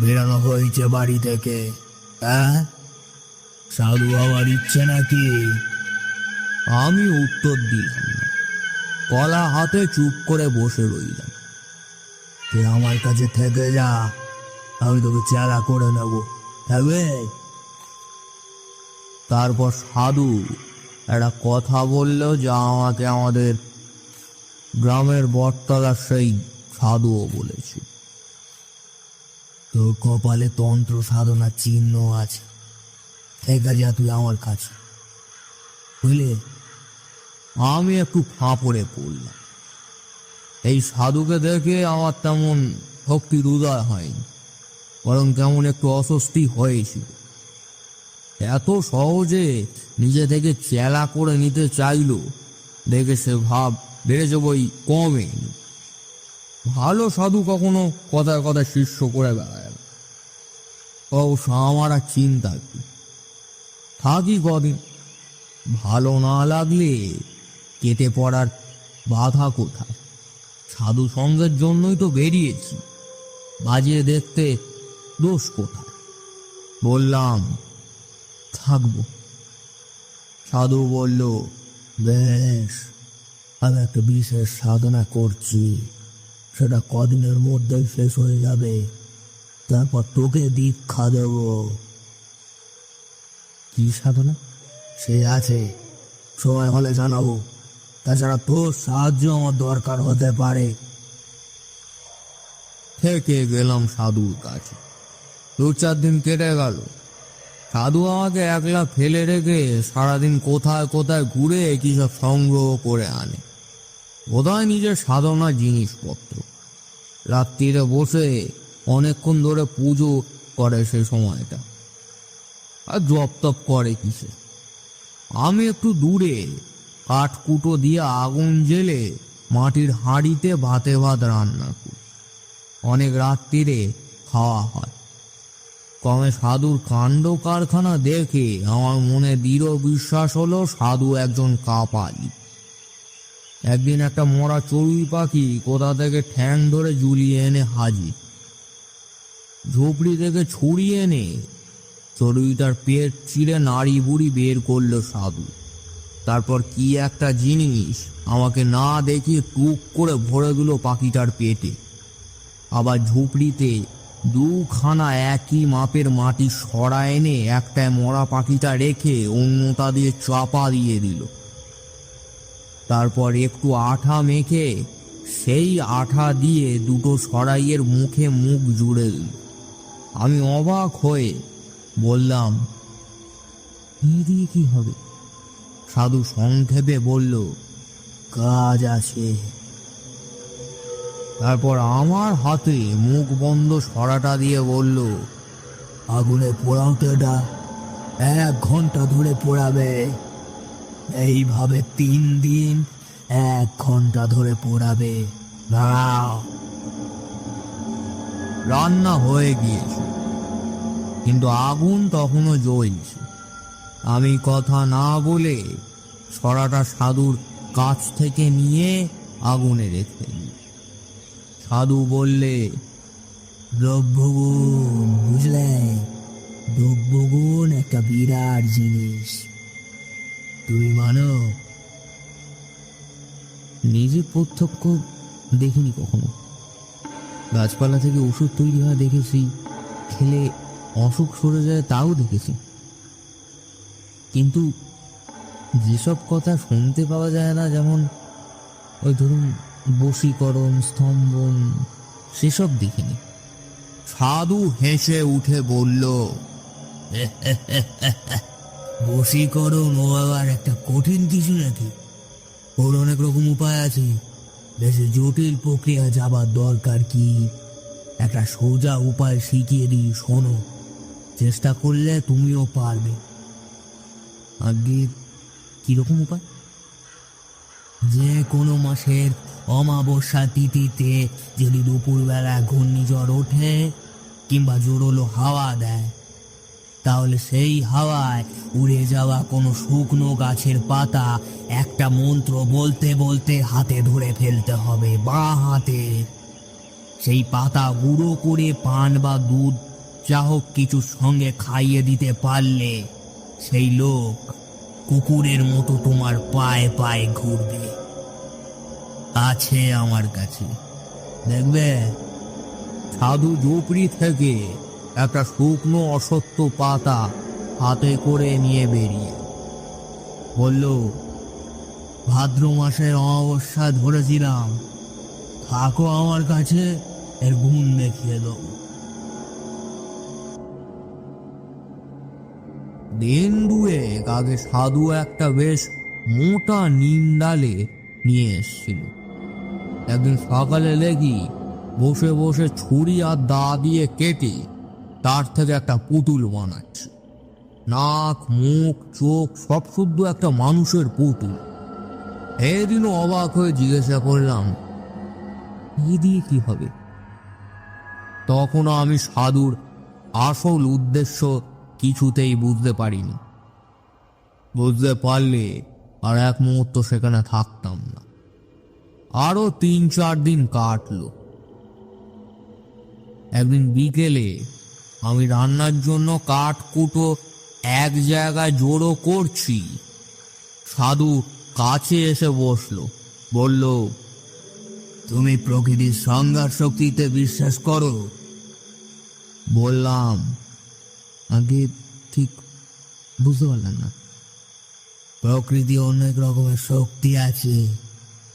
বেরানো হয়েছে বাড়ি থেকে? হ্যাঁ, সাধু হওয়ার ইচ্ছে নাকি? আমি উত্তর দিলাম না। কলা হাতে চুপ করে বসে রইলাম। তুই আমার কাছে থেকে যা, আমি তোকে চেলা করে নেব, থাকবে? তারপর সাধু একটা কথা বলল যা আমাকে আমাদের গ্রামের বটতলার সেই সাধুও বলেছে। তোর কপালে তন্ত্র সাধনার চিহ্ন আছে, থেকে যা তুই আমার কাছে, বুঝলে? আমি একটু ফাঁপড়ে পড়লাম। এই সাধুকে দেখে আমার তেমন শক্তির উদয় হয়নি, বরং কেমন একটু অস্বস্তি হয়েছিল। এত সহজে নিজে থেকে চেলা করে নিতে চাইলো দেখে সে ভাব বেড়েছে বই কমেনি। ভালো সাধু কখনো কথায় কথায় শিষ্য করে বেড়ায় না। অবশ্য আমার আর চিন্তা কি, থাকি কদিন, ভালো না লাগলে কেটে পড়ার বাধা কোথায়? সাধু সঙ্গের জন্যই তো বেরিয়েছি, বাজিয়ে দেখতে দোষ কোথায়? বললাম থাকবো। সাধু বলল, বেশ, আমি একটা বিশেষ সাধনা করছি, সেটা কদিনের মধ্যেই শেষ হয়ে যাবে, তারপর তোকে দীক্ষা দেব। কি সাধনা? সে আছে, সময় হলে জানাবো। তাছাড়া তোর সাহায্য আমার দরকার হতে পারে। থেকে গেলাম সাধুর কাছে। 2-4 দিন কেটে গেল। সাধু আমাকে একলা ফেলে রেখে সারাদিন কোথায় কোথায় ঘুরে কি সব সংগ্রহ করে আনে, বোধহয় নিজের সাধনা জিনিসপত্র। রাত্রিরে বসে অনেকক্ষণ ধরে পুজো করে সে সময়টা, আর জপ তপ করে কিসে। আমি একটু দূরে কাঠকুটো দিয়ে আগুন জ্বেলে মাটির হাঁড়িতে ভাতে ভাত রান্না করি। অনেক রাত্রিরে খাওয়া হয়। কমে সাধুর কাণ্ড কারখানা দেখে আমার মনে দৃঢ় বিশ্বাস হলো সাধু একজন কাপালি। একদিন একটা মরা চড়ুই পাখি কোথা থেকে ঠ্যাং ধরে ঝুলিয়ে এনে হাজির। ঝুপড়ি থেকে ছুড়িয়ে এনে চড়ুইটার পেট চিরে নাড়ি বুড়ি বের করলো সাধু। তারপর কি একটা জিনিস আমাকে না দেখিয়ে টুক করে ভরে দিল পাখিটার পেটে। আবার ঝুপড়িতে 2খানা একই মাপের মাটি সরা এনে একটায় মরা পাখিটা রেখে অন্যটা দিয়ে চাপা দিয়ে দিল। তারপর একটু আঠা মেখে সেই আঠা দিয়ে 2টো সরাইয়ের মুখে মুখ জুড়ে দিল। আমি অবাক হয়ে বললাম, এই দিয়ে কি হবে? সাধু সংক্ষেপে বলল, কাজ আছে। তারপর আমার হাতে মুখ বন্ধ সরাটা দিয়ে বলল, আগুনে পোড়াও তো এটা, 1 ঘন্টা ধরে পোড়াবে। এইভাবে 3 দিন 1 ঘন্টা ধরে পোড়াবে। দাঁড়াও। রান্না হয়ে গিয়েছে, কিন্তু আগুন তখনও জ্বলছে। আমি কথা না বলে সরাটা সাধুর কাছ থেকে নিয়ে আগুনে রেখে দিই। সাধু বললে, দ্রব্যগুণ, বুঝলে? দ্রব্যগুণ একটা বিরাট জিনিস, তুমি মানো? নিজে প্রত্যক্ষ দেখিনি কখনো। গাছপালা থেকে ওষুধ তৈরি হয় দেখেছি, খেলে অসুখ সরে যায় তাও দেখেছি, কিন্তু যেসব কথা শুনতে পাওয়া যায় না, যেমন ওই ধরুন বশীকরণ, স্তম্ভন, সেসব দেখিনি। সাধু হেসে উঠে বলল, বশীকরণ ও আবার একটা কঠিন কিছু নাকি? ওর অনেক রকম উপায় আছে। বেশি জটিল প্রক্রিয়া যাবার দরকার কি? একটা সোজা উপায় শিখিয়ে দিই, শোনো। চেষ্টা করলে তুমিও পারবে। আগে কিরকম উপায়? যে কোনো মাসের অমাবস্যা তিথিতে যদি দুপুরবেলা ঘূর্ণিঝড় ওঠে কিংবা জোরালো হাওয়া দেয়, তাহলে সেই হাওয়ায় উড়ে যাওয়া কোনো শুকনো গাছের পাতা একটা মন্ত্র বলতে বলতে হাতে ধরে ফেলতে হবে, বাঁ হাতে। সেই পাতা গুঁড়ো করে পান বা দুধ যা হোক কিছুর সঙ্গে খাইয়ে দিতে পারলে সেই লোক কুকুরের মতো তোমার পায়ে পায়ে ঘুরবে। আছে আমার কাছে, দেখবে। সাধু ঝুপড়ি থেকে একটা শুকনো অসত্য পাতা হাতে করে নিয়ে বেরিয়ে বলল, ভাদ্র মাসের অমাবস্যা ধরেছিলাম, থাকো আমার কাছে, এর গুণ দেখিয়ে দেবো। দিন 2 আগে সাধু একটা বেশ মোটা নিম ডালে নিয়ে এসছিল। একদিন সকালে দেখি বসে বসে ছুরি আর দা দিয়ে কেটে তার থেকে একটা পুতুল বানাচ্ছে। নাক, মুখ, চোখ সব শুদ্ধ একটা মানুষের পুতুল। এদিনও অবাক হয়ে জিজ্ঞাসা করলাম, এ দিয়ে কি হবে? তখনও আমি সাধুর আসল উদ্দেশ্য কিছুতেই বুঝতে পারিনি। বুঝতে পারলে আর এক মুহূর্ত সেখানে থাকতাম না। আরো 3-4 দিন কাটলো। একদিন বিকেলে আমি রান্নার জন্য কাঠ কুটো এক জায়গায় জড়ো করছি, সাধু কাছে এসে বসলো, বলল, তুমি প্রকৃতির সংঘাত শক্তিতে বিশ্বাস করো? বললাম, আগে ঠিক বুঝতে পারলাম না। প্রকৃতি অনেক রকমের শক্তি আছে।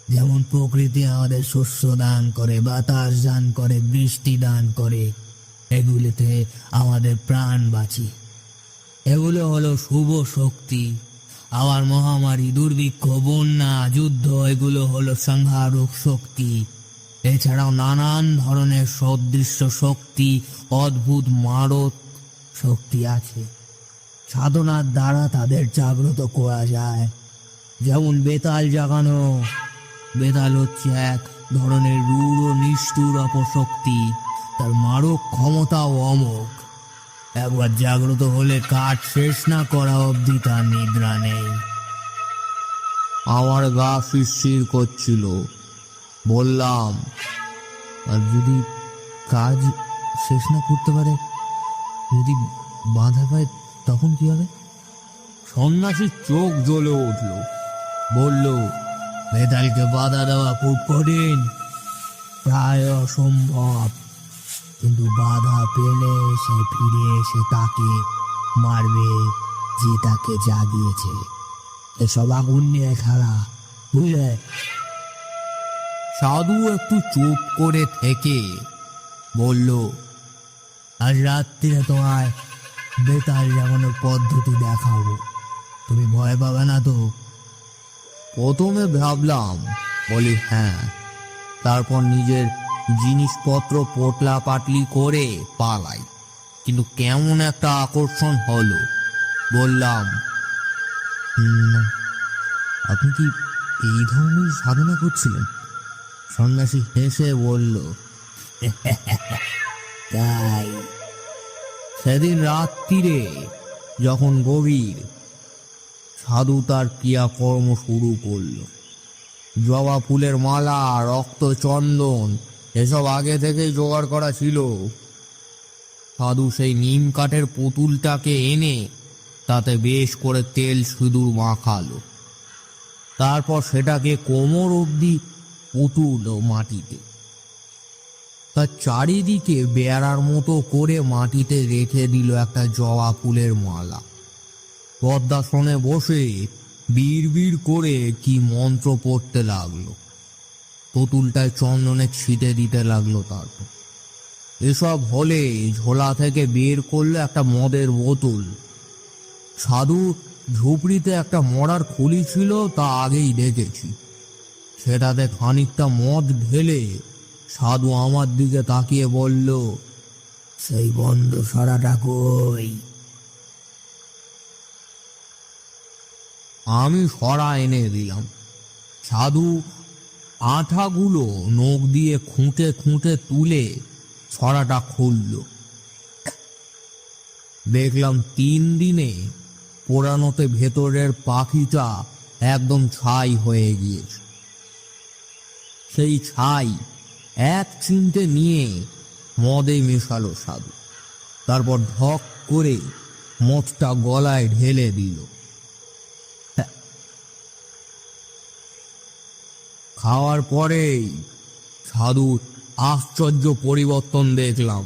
যেমন প্রকৃতি আমাদের শস্য দান করে, বাতাস দান করে, বৃষ্টি দান করে। এগুলিতে আমাদের প্রাণ বাঁচে। এগুলো হলো শুভ শক্তি। আবার মহামারী, দুর্ভিক্ষ, বন্যা, যুদ্ধ এগুলো হলো সংহারক শক্তি। এছাড়াও নানান ধরনের সদৃশ্য শক্তি, অদ্ভুত মারক শক্তি আছে। সাধনার দ্বারা তাদের জাগ্রত করা যায়। যেমন বেতাল জাগানো। বেতাল হচ্ছে এক ধরনের রূঢ় নিষ্ঠুর অপশক্তি। তার মারক ক্ষমতাও অমোঘ। একবার জাগ্রত হলে কাজ শেষ না করা অবধি তার নিদ্রা নেই। আমার গা শিরশির করছিল। বললাম, আর যদি কাজ শেষ না করতে পারে, যদি বাধা পায়, তখন কি হবে? সন্ন্যাসীর চোখ জ্বলে উঠল। বলল, বেতালকে বাধা দেওয়া খুব কঠিন, প্রায় অসম্ভব। কিন্তু বাধা পেলে সে ফিরে এসে তাকে মারবে যে তাকে জাগিয়েছে। এসব আগুন নিয়ে খেলা, বুঝলে? সাধু একটু চুপ করে থেকে বলল, আজ রাত্রিরে তোমায় বেতাল জাগানোর পদ্ধতি দেখাবো। তুমি ভয় পাবে না তো? প্রথমে ভাবলাম, বলি হ্যাঁ। তারপর নিজের জিনিসপত্র পোটলা পাটলি করে পালাই। কিন্তু কেমন একটা আকর্ষণ হলো। বললাম, না, আপনি কি এই ধরনের সাধনা করছিলেন? সন্ন্যাসী হেসে বলল, তাই সেদিন রাত্রিরে যখন গভীর, সাধু তার ক্রিয়াকর্ম শুরু করল। জবা ফুলের মালা, রক্ত, চন্দন এসব আগে থেকেই জোগাড় করা ছিল। সাধু সেই নিম কাঠের পুতুলটাকে এনে তাতে বেশ করে তেল সিঁদুর মাখালো। তারপর সেটাকে কোমর অবধি পুতুল মাটিতে, তার চারিদিকে বেড়ার মতো করে মাটিতে রেখে দিল একটা জবা ফুলের মালা। পদ্মাসনে বসে বিড় করে কি মন্ত্র পড়তে লাগলো। পুতুলটায় চন্দনে ছিটে দিতে লাগলো। তারপর এসব হলে ঝোলা থেকে বের করলো একটা মদের বোতল। সাধু ঝুপড়িতে একটা মরার খুলি ছিল, তা আগেই দেখেছি। সেটাতে খানিকটা মদ ঢেলে সাধু আমার দিকে তাকিয়ে বলল, সেই বন্ধ সরাটা কই? আমি সরা এনে দিলাম। সাধু আঠাগুলো নখ দিয়ে খুঁটে খুঁটে তুলে ছড়াটা খুলল। দেখলাম 3 দিনে পোড়ানোতে ভেতরের পাখিটা একদম ছাই হয়ে গিয়েছে। সেই ছাই এক চিমটে নিয়ে মদে মেশালো সাধু। তারপর ঢক করে মদটা গলায় ঢেলে দিল। খাওয়ার পরেই সাধুর আশ্চর্য পরিবর্তন দেখলাম।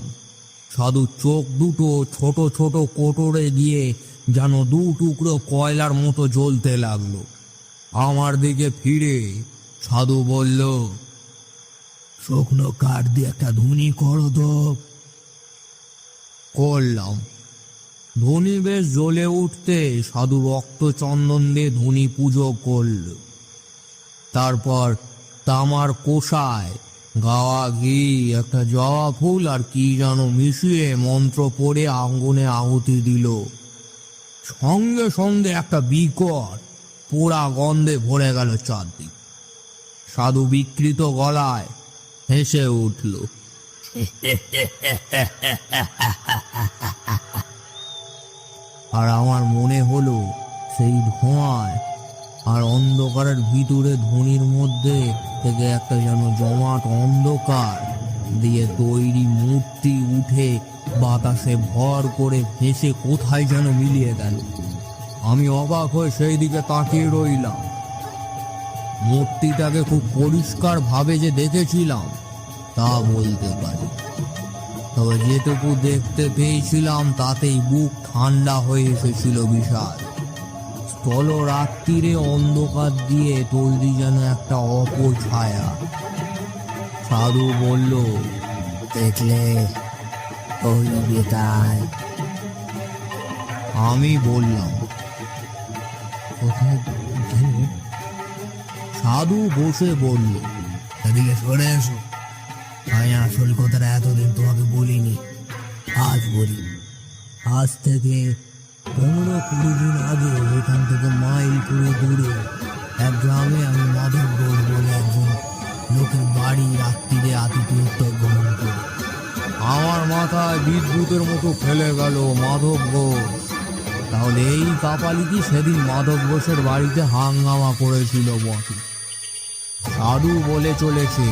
সাধুর চোখ দুটো ছোট ছোট কোটরে গিয়ে যেন 2 টুকরো কয়লার মতো জ্বলতে লাগলো। আমার দিকে ফিরে সাধু বলল, শুকনো কাঠ দিয়ে একটা ধুনি করো তো। করলাম। ধুনি বেশ জ্বলে উঠতে সাধু রক্ত চন্দন দিয়ে ধুনি পুজো করল। তারপর তামার কোষায় গাওয়া ঘি, একটা জবা ফুল আর কি যেন মিশিয়ে মন্ত্র পড়ে আঙ্গুনে আহুতি দিল। সঙ্গে সঙ্গে একটা বিকট পোড়া গন্ধে ভরে গেল চারদিক। সাধু বিকৃত গলায় হেসে উঠল। আর আমার মনে হলো সেই ধোঁয়ায় আর অন্ধকারের ভিতরে ধ্বনির মধ্যে থেকে একটা যেন জমাট অন্ধকার দিয়ে তৈরি মূর্তি উঠে বাতাসে ভর করে ভেসে কোথায় যেন মিলিয়ে গেল। আমি অবাক হয়ে সেই দিকে তাকিয়ে রইলাম। মূর্তিটাকে খুব পরিষ্কার ভাবে যে দেখেছিলাম তা বলতে পারি, তবে যেটুকু দেখতে পেয়েছিলাম তাতেই বুক ঠান্ডা হয়ে এসেছিল। বিশাল স্থল রাত্রিরে অন্ধকার দিয়ে তৈরি যেন একটা অপছায়া। সাধু বলল, দেখলে ওই বেটায়? আমি বললাম, কোথায় গেল? সাধু বসে বলল, এদিকে সরে এসো। আমি আসল কথাটা এতদিন তোমাকে বলিনি, আজ বলি। আজ থেকে 15-20 দিন আগে এখান থেকে মাইল পুরো দূরে এক গ্রামে আমি মাধব ঘোষ বলে একজন লোকের বাড়ি রাত্রিরে আতিথ্য গ্রহণ করি। আমার মাথায় বিদ্যুতের মতো ফেলে গেল মাধব ঘোষ। তাহলে এই কাপালি কি সেদিন মাধব ঘোষের বাড়িতে হাঙ্গামা করেছিল বটে। সাধু বলে চলেছে,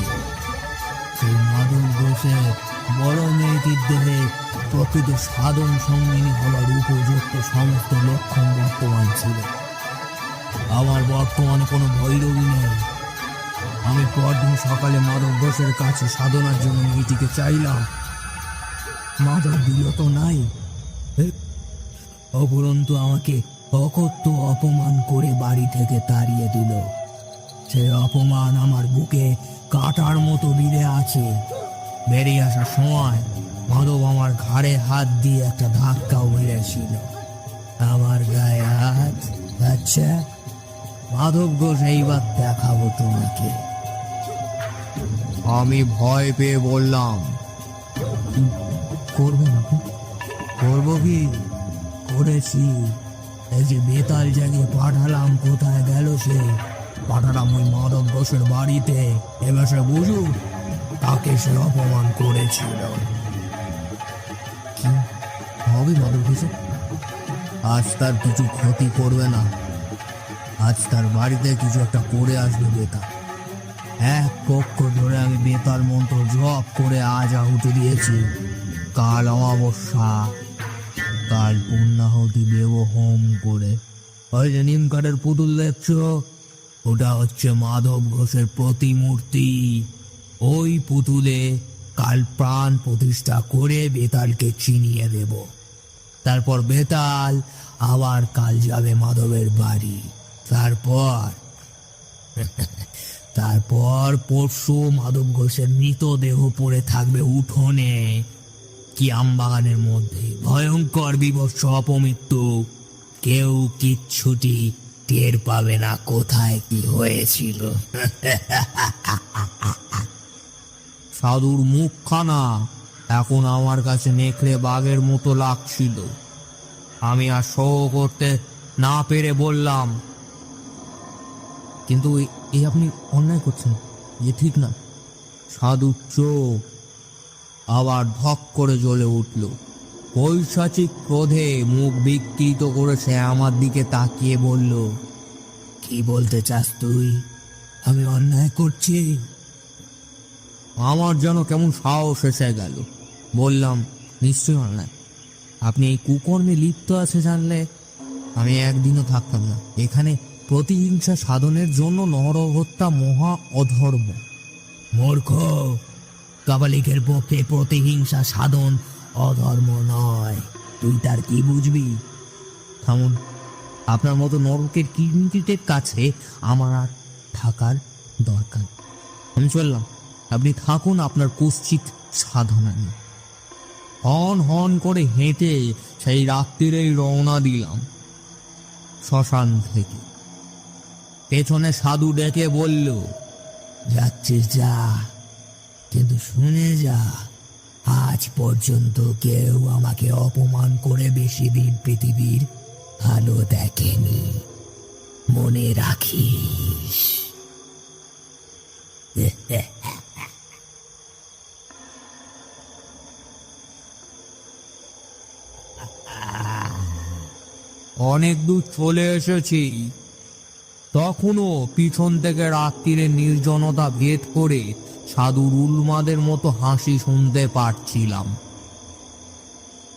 সেই মাধব ঘোষের বড় মেয়েটির দেহে প্রকৃত সাধন সঙ্গিনী হওয়ার উপযুক্ত সমস্ত লক্ষণ বর্তমান ছিল। আমার বর্তমানে কোনো ভৈরবী নেই। আমি পরদিন সকালে মাধব ঘোষের কাছে সাধনার জন্য মেয়েটিকে চাইলাম। মাধব দিল তো নাই, অপরন্তু আমাকে অকথ্য অপমান করে বাড়ি থেকে তাড়িয়ে দিল। সেই অপমান আমার বুকে কাটার মতো বিঁধে আছে। বেরিয়ে আসার সময় মাধব আমার ঘাড়ে হাত দিয়ে একটা ধাক্কাও মেরেছিল। আমার গায়ে হাত। আচ্ছা, মাধব ঘোষ এইবার দেখাবো তোমাকে। আমি ভয় পেয়ে বললাম, করবো না? করবো কি? করেছি। এই যে বেতাল জানিয়ে পাঠালাম, কোথায় গেল সে? পাঠালাম ওই মাধব ঘোষের বাড়িতে। এবার সে বুঝুক তাকে সে অপমান করেছিল। কি হবে মাধব ঘোষে? আজ তার কিছু ক্ষতি করবে না। আজ তার বাড়িতে কিছু একটা করে আসবে বেতাল। এক পক্ষ ধরে আমি বেতাল মন্ত্র জপ করে আজ আহুতি দিয়েছি। কাল অমাবস্যা, কাল পুণ্যাহুতি দেব হোম করে। ওই যে নিম কাঠের পুতুল দেখছো, ওটা হচ্ছে মাধব ঘোষের প্রতিমূর্তি। ওই পুতুলে কাল প্রাণ প্রতিষ্ঠা করে বেতালকে চিনিয়ে দেব। তারপর বেতাল আবার কাল যাবে মাধবের বাড়ি। তারপর পরশু মাধব ঘোষের মৃতদেহ পড়ে থাকবে উঠোনে কি আমবাগানের মধ্যে। ভয়ঙ্কর বিভৎস অপমৃত্যু। কেউ কিচ্ছুটি টের পাবে না কোথায় কি হয়েছিল। সাধুর মুখখানা এখন আমার কাছে নেকড়ে বাঘের মতো লাগছিল। আমি আর সহ করতে না পেরে বললাম, কিন্তু এই আপনি অন্যায় করছেন, এ ঠিক না। সাধুর চোখ আবার ধক করে জ্বলে উঠল। পৈশাচিক ক্রোধে মুখ বিকৃত করে সে আমার দিকে তাকিয়ে বলল, কি বলতে চাস তুই? আমি অন্যায় করছি? আমার যেন কেমন সাহস এসে গেল। বললাম, নিশ্চয়ই অন্যায়। আপনি এই কুকর্মে লিপ্ত আছে জানলে আমি একদিনও থাকতাম না এখানে। প্রতিহিংসা সাধনের জন্য নরহত্যা মহা অধর্ম। মূর্খ, কাপালিকের পক্ষে প্রতিহিংসা সাধন অধর্ম নয়। তুই তার কি বুঝবি? থামুন, আপনার মতো নরকের কিংকিটের কাছে আমার আর থাকার দরকার। আমি চললাম, আপনি থাকুন আপনার কুৎসিত সাধনা নিয়ে। হন হন করে হেঁটে সেই রাত্রিরেই রওনা দিলাম শ্মশান থেকে। পেছনে সাধু ডেকে বলল, যাচ্ছিস যা, কিন্তু শুনে যা, আজ পর্যন্ত কেউ আমাকে অপমান করে বেশি দিন পৃথিবীর আলো দেখেনি, মনে রাখিস। অনেক দূর চলে এসেছি, তখনও পিছন থেকে রাত্রিরে নির্জনতা ভেদ করে সাধুর উন্মাদের মতো হাসি শুনতে পারছিলাম।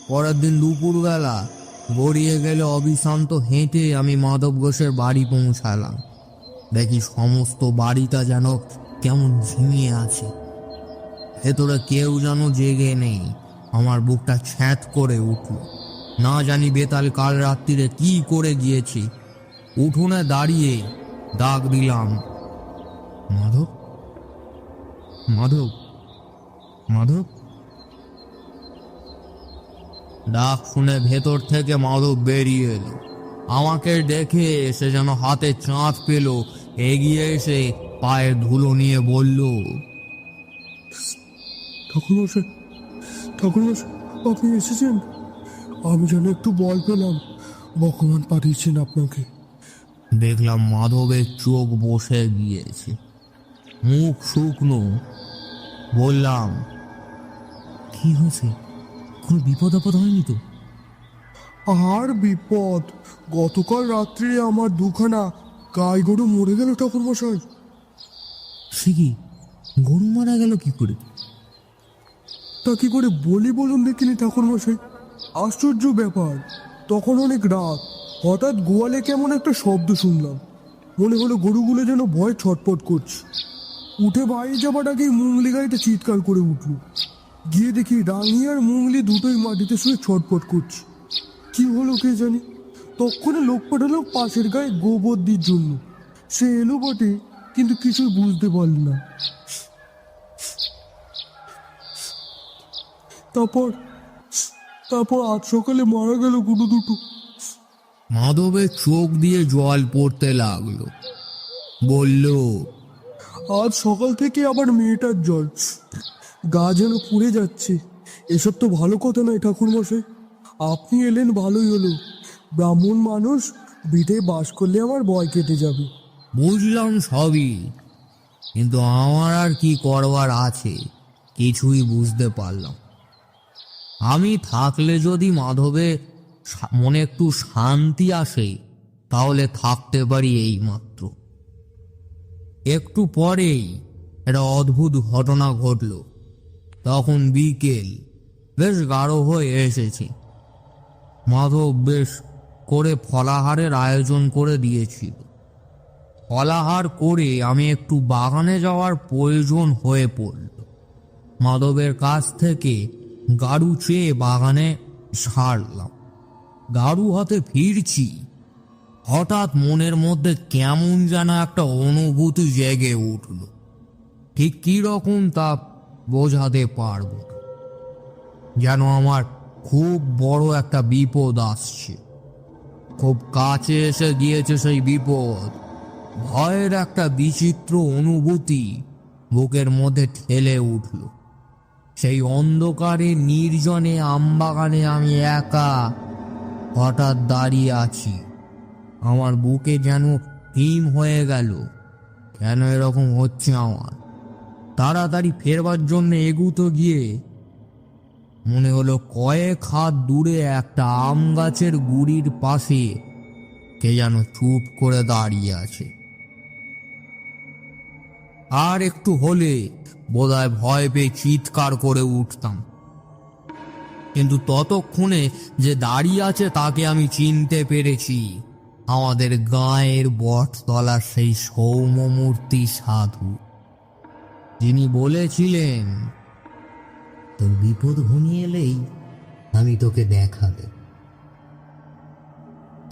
পরের দিন দুপুরবেলা গড়িয়ে গেলে অবিশ্রান্ত হেঁটে আমি মাধব ঘোষের বাড়ি পৌঁছালাম। দেখি সমস্ত বাড়িটা যেন কেমন ঝিমিয়ে আছে, ভেতরে কেউ যেন জেগে নেই। আমার বুকটা ছ্যাঁত করে উঠল। না জানি বেতাল কাল রাত্রিরে কি করে গিয়েছি। উঠোনে দাঁড়িয়ে ডাক দিলাম, মাধব, মাধব, মাধব। ডাক শুনে ভেতর থেকে মাধব বেরিয়ে এলো। আমাকে দেখে সে যেন হাতে চাঁদ পেল, এগিয়ে এসে পায়ের ধুলো নিয়ে বলল, ঠাকুরমশাই, ঠাকুরমশাই, আপনি এসেছেন? আমি যেন একটু বল পেলাম, ভগবান পাঠিয়েছেন আপনাকে। দেখলাম মাধবের চোখ বসে গিয়েছে, মুখ শুকনো। বললাম, কি হয়েছে? কোনো বিপদ আপদ হয়নি তো? আর বিপদ, গতকাল রাত্রে আমার দুখানা গাই গরু মরে গেল ঠাকুরমশাই। সে কি, গরু মারা গেল কি করে? তা কি করে বলি বলুন দেখিনি ঠাকুরমশাই। আশ্চর্য ব্যাপার, তখন অনেক রাত, হঠাৎ গোয়ালে কেমন একটা শব্দ শুনলাম। মনে হলো গরুগুলো যেন ভয় ছটপট করছে। উঠে বাইরে যাবার আগেই মুঙ্গলি গাড়িতে চিৎকার করে উঠল। গিয়ে দেখি রাঙি আর মুঙ্গলি দুটোই মাটিতে শুয়ে ছটপট করছে। কি হলো কে জানি। তখনই লোক পাঠালো পাশের গায়ে গোবর দির জন্য। সে এলো বটে, কিন্তু কিছুই বুঝতে পারল না। তারপর তারপর আজ সকালে মারা গেল গুরু দুটো। মাধবের চোখ দিয়ে জল পড়তে লাগলো। বলল, আজ সকাল থেকে আবার মেয়েটার জ্বর, গা যেন পুড়ে যাচ্ছে। এসব তো ভালো কথা নয় ঠাকুরমশাই। আপনি এলেন ভালোই হলো। ব্রাহ্মণ মানুষ, বিটে বাস করলে আমার ভয় কেটে যাবে। বুঝলাম সবই, কিন্তু আমার আর কি করবার আছে কিছুই বুঝতে পারলাম। আমি থাকলে যদি মাধবে মনে একটু শান্তি আসে, তাহলে থাকতে পারি এই মাত্র। একটু পরেই একটা অদ্ভুত ঘটনা ঘটল। তখন বিকেল, বেশ গাঢ় হয়ে এসেছে। মাধব বেশ করে ফলাহারের আয়োজন করে দিয়েছিল। ফলাহার করে আমি একটু বাগানে যাওয়ার প্রয়োজন হয়ে পড়ল। মাধবের কাছ থেকে গাড়ু চেয়ে বাগানে সারলাম। গাড়ু হাতে ফিরছি, হঠাৎ মনের মধ্যে কেমন যেন একটা অনুভূতি জেগে উঠল। ঠিক কি রকম তা বোঝাতে পারব না। যেন আমার খুব বড় একটা বিপদ আসছে, খুব কাছে এসে গিয়েছে সেই বিপদ। ভয়ের একটা বিচিত্র অনুভূতি বুকের মধ্যে ঠেলে উঠল। সেই অন্ধকারে নির্জনে আমবাগানে আমি একা হঠাৎ দাঁড়িয়ে আছি। আমার বুকে যেন হিম হয়ে গেল। কেন এরকম হচ্ছে আমার? তাড়াতাড়ি ফেরবার জন্য এগুতো গিয়ে মনে হলো কয়েক হাত দূরে একটা আম গাছের গুড়ির পাশে কে যেন চুপ করে দাঁড়িয়ে আছে। আর একটু হলে বোধহয় ভয় পেয়ে চিৎকার করে উঠতাম, কিন্তু ততক্ষণে যে দাঁড়িয়ে আছে তাকে আমি চিনতে পেরেছি। আমাদের গাঁয়ের বটতলার সেই সৌম্যমূর্তি সাধু, যিনি বলেছিলেন, তোর বিপদ ঘনিয়ে এলেই আমি তোকে দেখাবো।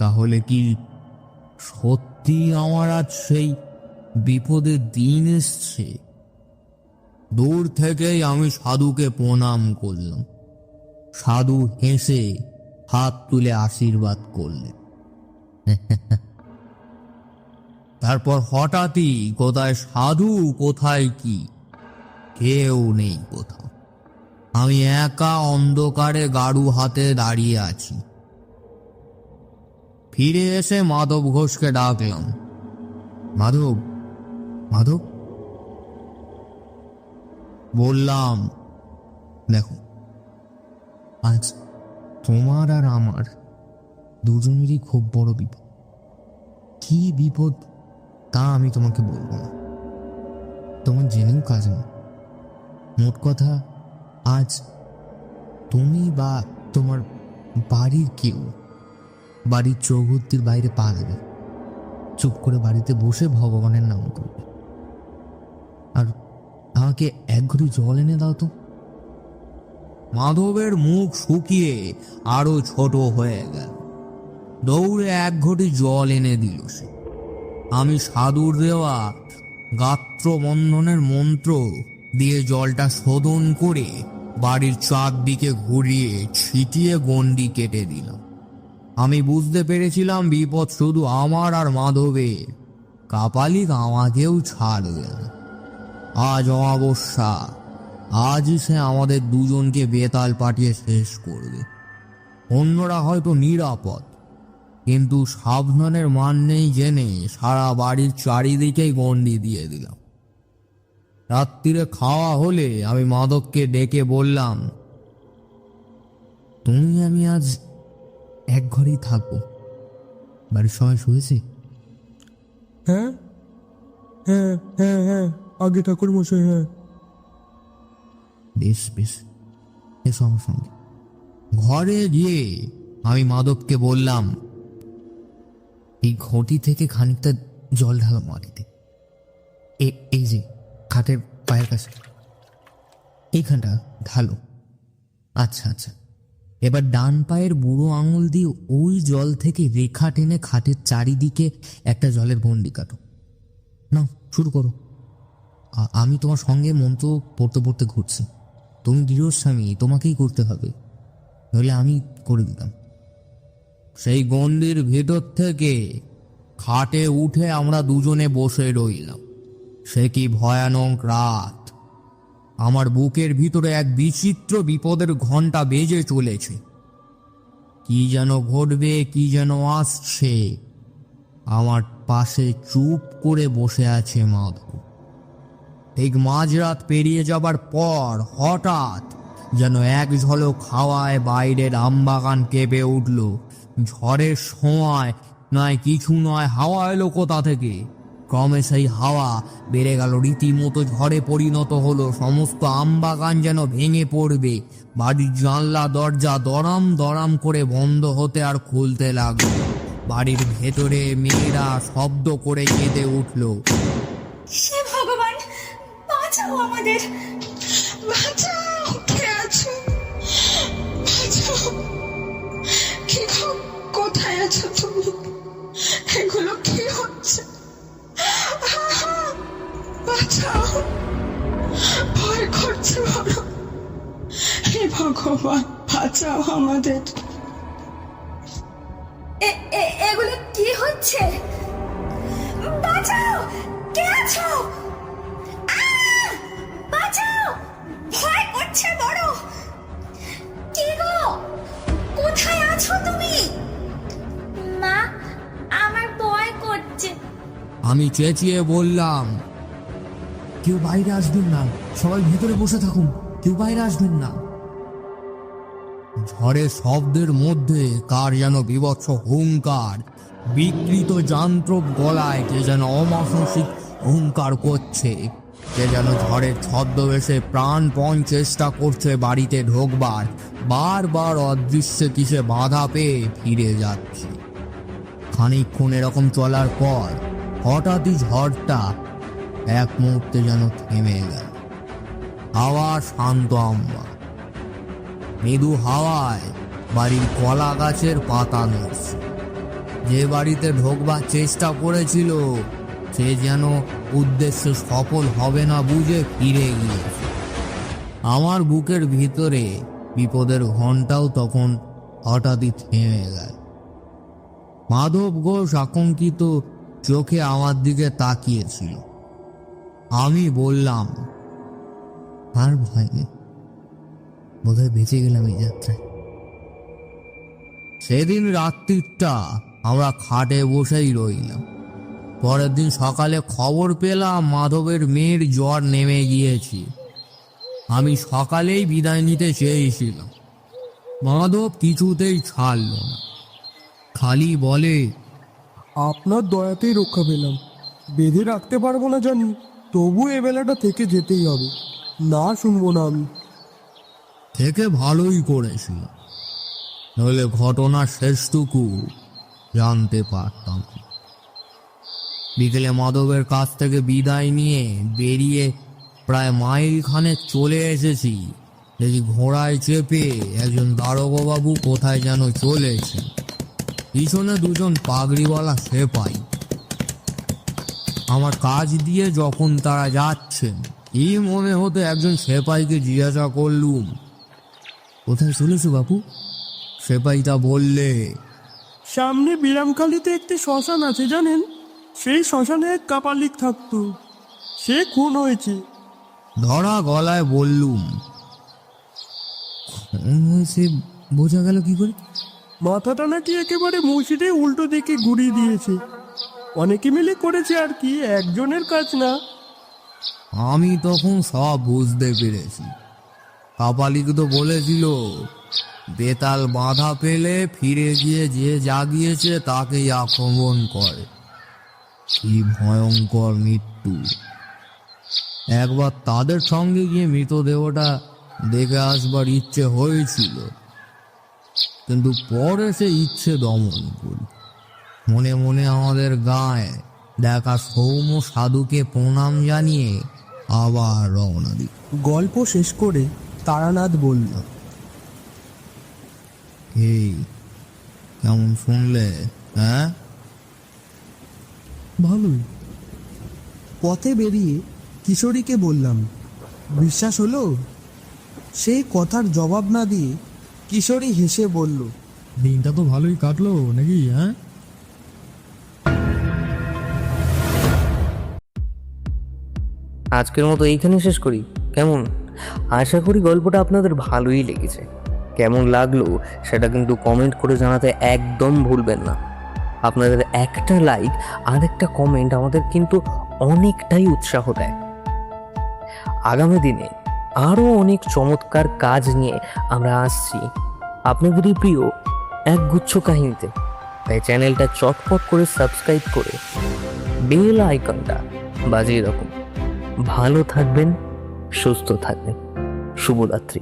তাহলে কি সত্যি আমার আজ সেই বিপদের দিন এসছে? দূর থেকেই আমি সাধুকে প্রণাম করলাম। সাধু হেসে হাত তুলে আশীর্বাদ করলেন। তারপর হঠাৎই কোথায় সাধু কোথায় কি কেউ নেই কোথাও। আমি একা অন্ধকারে গাড়ু হাতে দাঁড়িয়ে আছি। ফিরে এসে মাধব ঘোষকে ডাকলাম। মাধব, মাধব, বললাম, দেখো, আজ তোমার আর আমার দুজনেরই খুব বড় বিপদ। কি বিপদ তা আমি তোমাকে বলবো না, তোমার জেনেও কাজ নেই। মোট কথা, আজ তুমি বা তোমার বাড়ির কেউ বাড়ির চৌহদ্দির বাইরে পা দেবে, চুপ করে বাড়িতে বসে ভগবানের নাম করবে। আর আমাকে এক ঘড়ি জল এনে দাও তো। মাধবের মুখ শুকিয়ে আরো ছোট হয়ে গেল। দৌড়ে এক ঘটি জল এনে দিল সে। আমি সাধুর দেওয়া গাত্র বন্ধনের মন্ত্র দিয়ে জলটা শোধন করে বাড়ির চারদিকে ঘুরিয়ে ছিটিয়ে গণ্ডি কেটে দিলাম। আমি বুঝতে পেরেছিলাম বিপদ শুধু আমার আর মাধবের, কাপালিক আমাকেও ছাড়বে না। আজ অমাবস্যা, আজই সে আমাদের দুজনকে বেতাল পাঠিয়ে শেষ করবে। অন্যরা হয়তো নিরাপদ, কিন্তু সাবধানের মান নেই জেনে সারা বাড়ির চারিদিকেই গণ্ডি দিয়ে দিলাম। রাত্রিরে খাওয়া হলে আমি মাধবকে ডেকে বললাম, তুমি আমি আজ এক ঘরেই থাকবো। বাড়ির সবাই শুয়েছে? হ্যাঁ হ্যাঁ হ্যাঁ হ্যাঁ, আগে ঠাকুর মশাই, হ্যাঁ। বেশ বেশ, এসো আমার সঙ্গে। ঘরে গিয়ে আমি মাধবকে বললাম, এই ঘটি থেকে খানিকটা জল ঢালো মাটিতে, এই যে খাটের পায়ের কাছে, এইখানটা ঢালো। আচ্ছা আচ্ছা, এবার ডান পায়ের বুড়ো আঙুল দিয়ে ওই জল থেকে রেখা টেনে খাটের চারিদিকে একটা জলের গণ্ডি কাটো। না, শুরু করো। আমি তোমার সঙ্গে মন্ত্র পড়তে পড়তে ঘুরছি। তুমি গৃহস্বামী, তোমাকেই করতে হবে, নইলে আমি করে দিতাম। সেই গণ্ডির ভেতর থেকে খাটে উঠে আমরা দুজনে বসে রইলাম। সে কি ভয়ানক রাত! আমার বুকের ভিতরে এক বিচিত্র বিপদের ঘণ্টা বেজে চলেছে। কি যেন ঘটবে, কি যেন আসছে। আমার পাশে চুপ করে বসে আছে মাধব। ঠিক মাঝরাত পেরিয়ে যাবার পর হঠাৎ যেন এক ঝলক হাওয়ায় বাইরের আমবাগান কেঁপে উঠল। ঝড়ের সময় নয়, কিছু নয়, হাওয়া এলো কোথা থেকে। ক্রমে সেই হাওয়া বেড়ে গেল, রীতিমতো ঝড়ে পরিণত হলো। সমস্ত আমবাগান যেন ভেঙে পড়বে। বাড়ির জানলা দরজা দরাম দরাম করে বন্ধ হতে আর খুলতে লাগলো। বাড়ির ভেতরে মেয়েরা শব্দ করে কেঁদে উঠল। হে ভগবান, বাঁচাও আমাদের, বাঁচাও, কে আছো, বাঁচাও, কে গো, কোথায় আছো তুমি? এগুলো কি হচ্ছে? বাঁচাও, ভয় করছে বড়। হে ভগবান, বাঁচাও আমাদের। এগুলো কি হচ্ছে? বাঁচাও, কে আছো? বাঁচাও, ভয় করছে বড়। কি গো, কোথায় আছো তুমি? মা, আমার ভয় করছে। আমি চেঁচিয়ে বললাম, কেউ বাইরে আসবেন না, সবাই ভেতরে বসে থাকুন, কেউ বাইরে আসবেন না। ঝড়ের শব্দের মধ্যে কার যেন বিভৎস হুঙ্কার, বিকৃত যান্ত্রিক গলায় কে যেন অমানুষিক হুঙ্কার করছে। কে যেন ঝড়ের ছদ্মবেশে প্রাণপণ চেষ্টা করছে বাড়িতে ঢোকবার। বারবার অদৃশ্যে কিসে বাধা পেয়ে ফিরে যাচ্ছে। খানিকক্ষণ এরকম চলার পর হঠাৎই ঝড়টা এক মুহূর্তে যেন থেমে গেল। হাওয়া শান্ত আমবা, মৃদু হাওয়ায় বাড়ির কলা গাছের পাতা নড়ছে। যে বাড়িতে ঢোকবার চেষ্টা করেছিল সে যেন উদ্দেশ্য সফল হবে না বুঝে ফিরে গিয়েছে। আমার বুকের ভিতরে বিপদের ঘণ্টাও তখন হঠাৎই থেমে গেল। মাধব ঘোষ আতঙ্কিত চোখে আমার দিকে তাকিয়েছিল। আমি বললাম, আর ভয় নেই, বোধহয় বেঁচে গেলাম এই যাত্রায়। সেদিন রাত্রিটা আমরা খাটে বসেই রইলাম। পরের দিন সকালে খবর পেলাম মাধবের মেয়ের জ্বর নেমে গিয়েছে। আমি সকালেই বিদায় নিতে চেয়েছিলাম, মাধব কিছুতেই ছাড়ল না, খালি বলে, আপনার দয়াতেই রক্ষা পেলাম। বেঁধে রাখতে পারবো না জানি, তবু এ বেলাটা থেকে যেতেই হবে, না শুনবো না আমি। থেকে ভালোই করেছিল, নইলে ঘটনার শেষটুকু জানতে পারতাম। বিকেলে মাধবের কাছ থেকে বিদায় নিয়ে বেরিয়ে প্রায় মাইল খানেক চলে এসেছি, দেখি ঘোড়ায় চেপে একজন দারোগাবাবু কোথায় যেন চলেছে, পিছনে দুজন পাগড়িওয়ালা সেপাই। আমার কাজ দিয়ে যখন তারা যাচ্ছেন, এই মনে হতে একজন সেপাইকে জিজ্ঞাসা করলুম, কোথায় চলেছো বাপু? সেপাইটা বললে, সামনে বিরামখালিতে একটি শ্মশান আছে জানেন, সেই শ্মশানে এক কাপালিক থাকতো, সে খুন হয়েছে। ধরা গলায় বললুম, খুন হয়েছে বোঝা গেল কি করে? মাথাটা নাকি একেবারে মসজিদে উল্টো দিকে ঘুরিয়ে দিয়েছে। অনেকে মিলে করেছে আর কি, একজনের কাজ না। আমি তখন সব বুঝতে পেরেছি। কাপালিক তো বলেছিল, বেতাল বাধা পেলে ফিরে গিয়ে যে জাগিয়েছে তাকেই আক্রমণ করে। কি ভয়ঙ্কর মৃত্যু! একবার তাদের সঙ্গে গিয়ে মৃতদেহটা দেখে আসবার ইচ্ছে হয়েছিল, কিন্তু পরে সে ইচ্ছে দমন করি। মনে মনে আমাদের গায়ে দেখা সৌম্য সাধুকে প্রণাম জানিয়ে আবার রওনা দিই। গল্প শেষ করে তারানাথ বলল, এই কেমন শুনলে? হ্যাঁ, ভালোই। পথে বেরিয়ে কিশোরীকে বললাম, বিশ্বাস হলো? সেই কথার জবাব না দিয়ে কিশোরী হেসে বলল, দিনটা তো ভালোই কাটলো নাকি? হ্যাঁ, আজকের মতো এইখানে শেষ করি, কেমন? আশা করি গল্পটা আপনাদের ভালোই লেগেছে। কেমন লাগলো সেটা কিন্তু কমেন্ট করে জানাতে একদম ভুলবেন না। আপনাদের একটা লাইক আর একটা কমেন্ট আমাদের কিন্তু অনেকটাই উৎসাহ দেয়। আগামী দিনে আরও অনেক চমৎকার কাজ নিয়ে আমরা আসছি আপনাদেরই প্রিয় একগুচ্ছ কাহিনীতে। তাই চ্যানেলটা চটপট করে সাবস্ক্রাইব করে বেল আইকনটা বাজিয়ে রাখুন। ভালো থাকবেন, সুস্থ থাকবেন। শুভরাত্রি।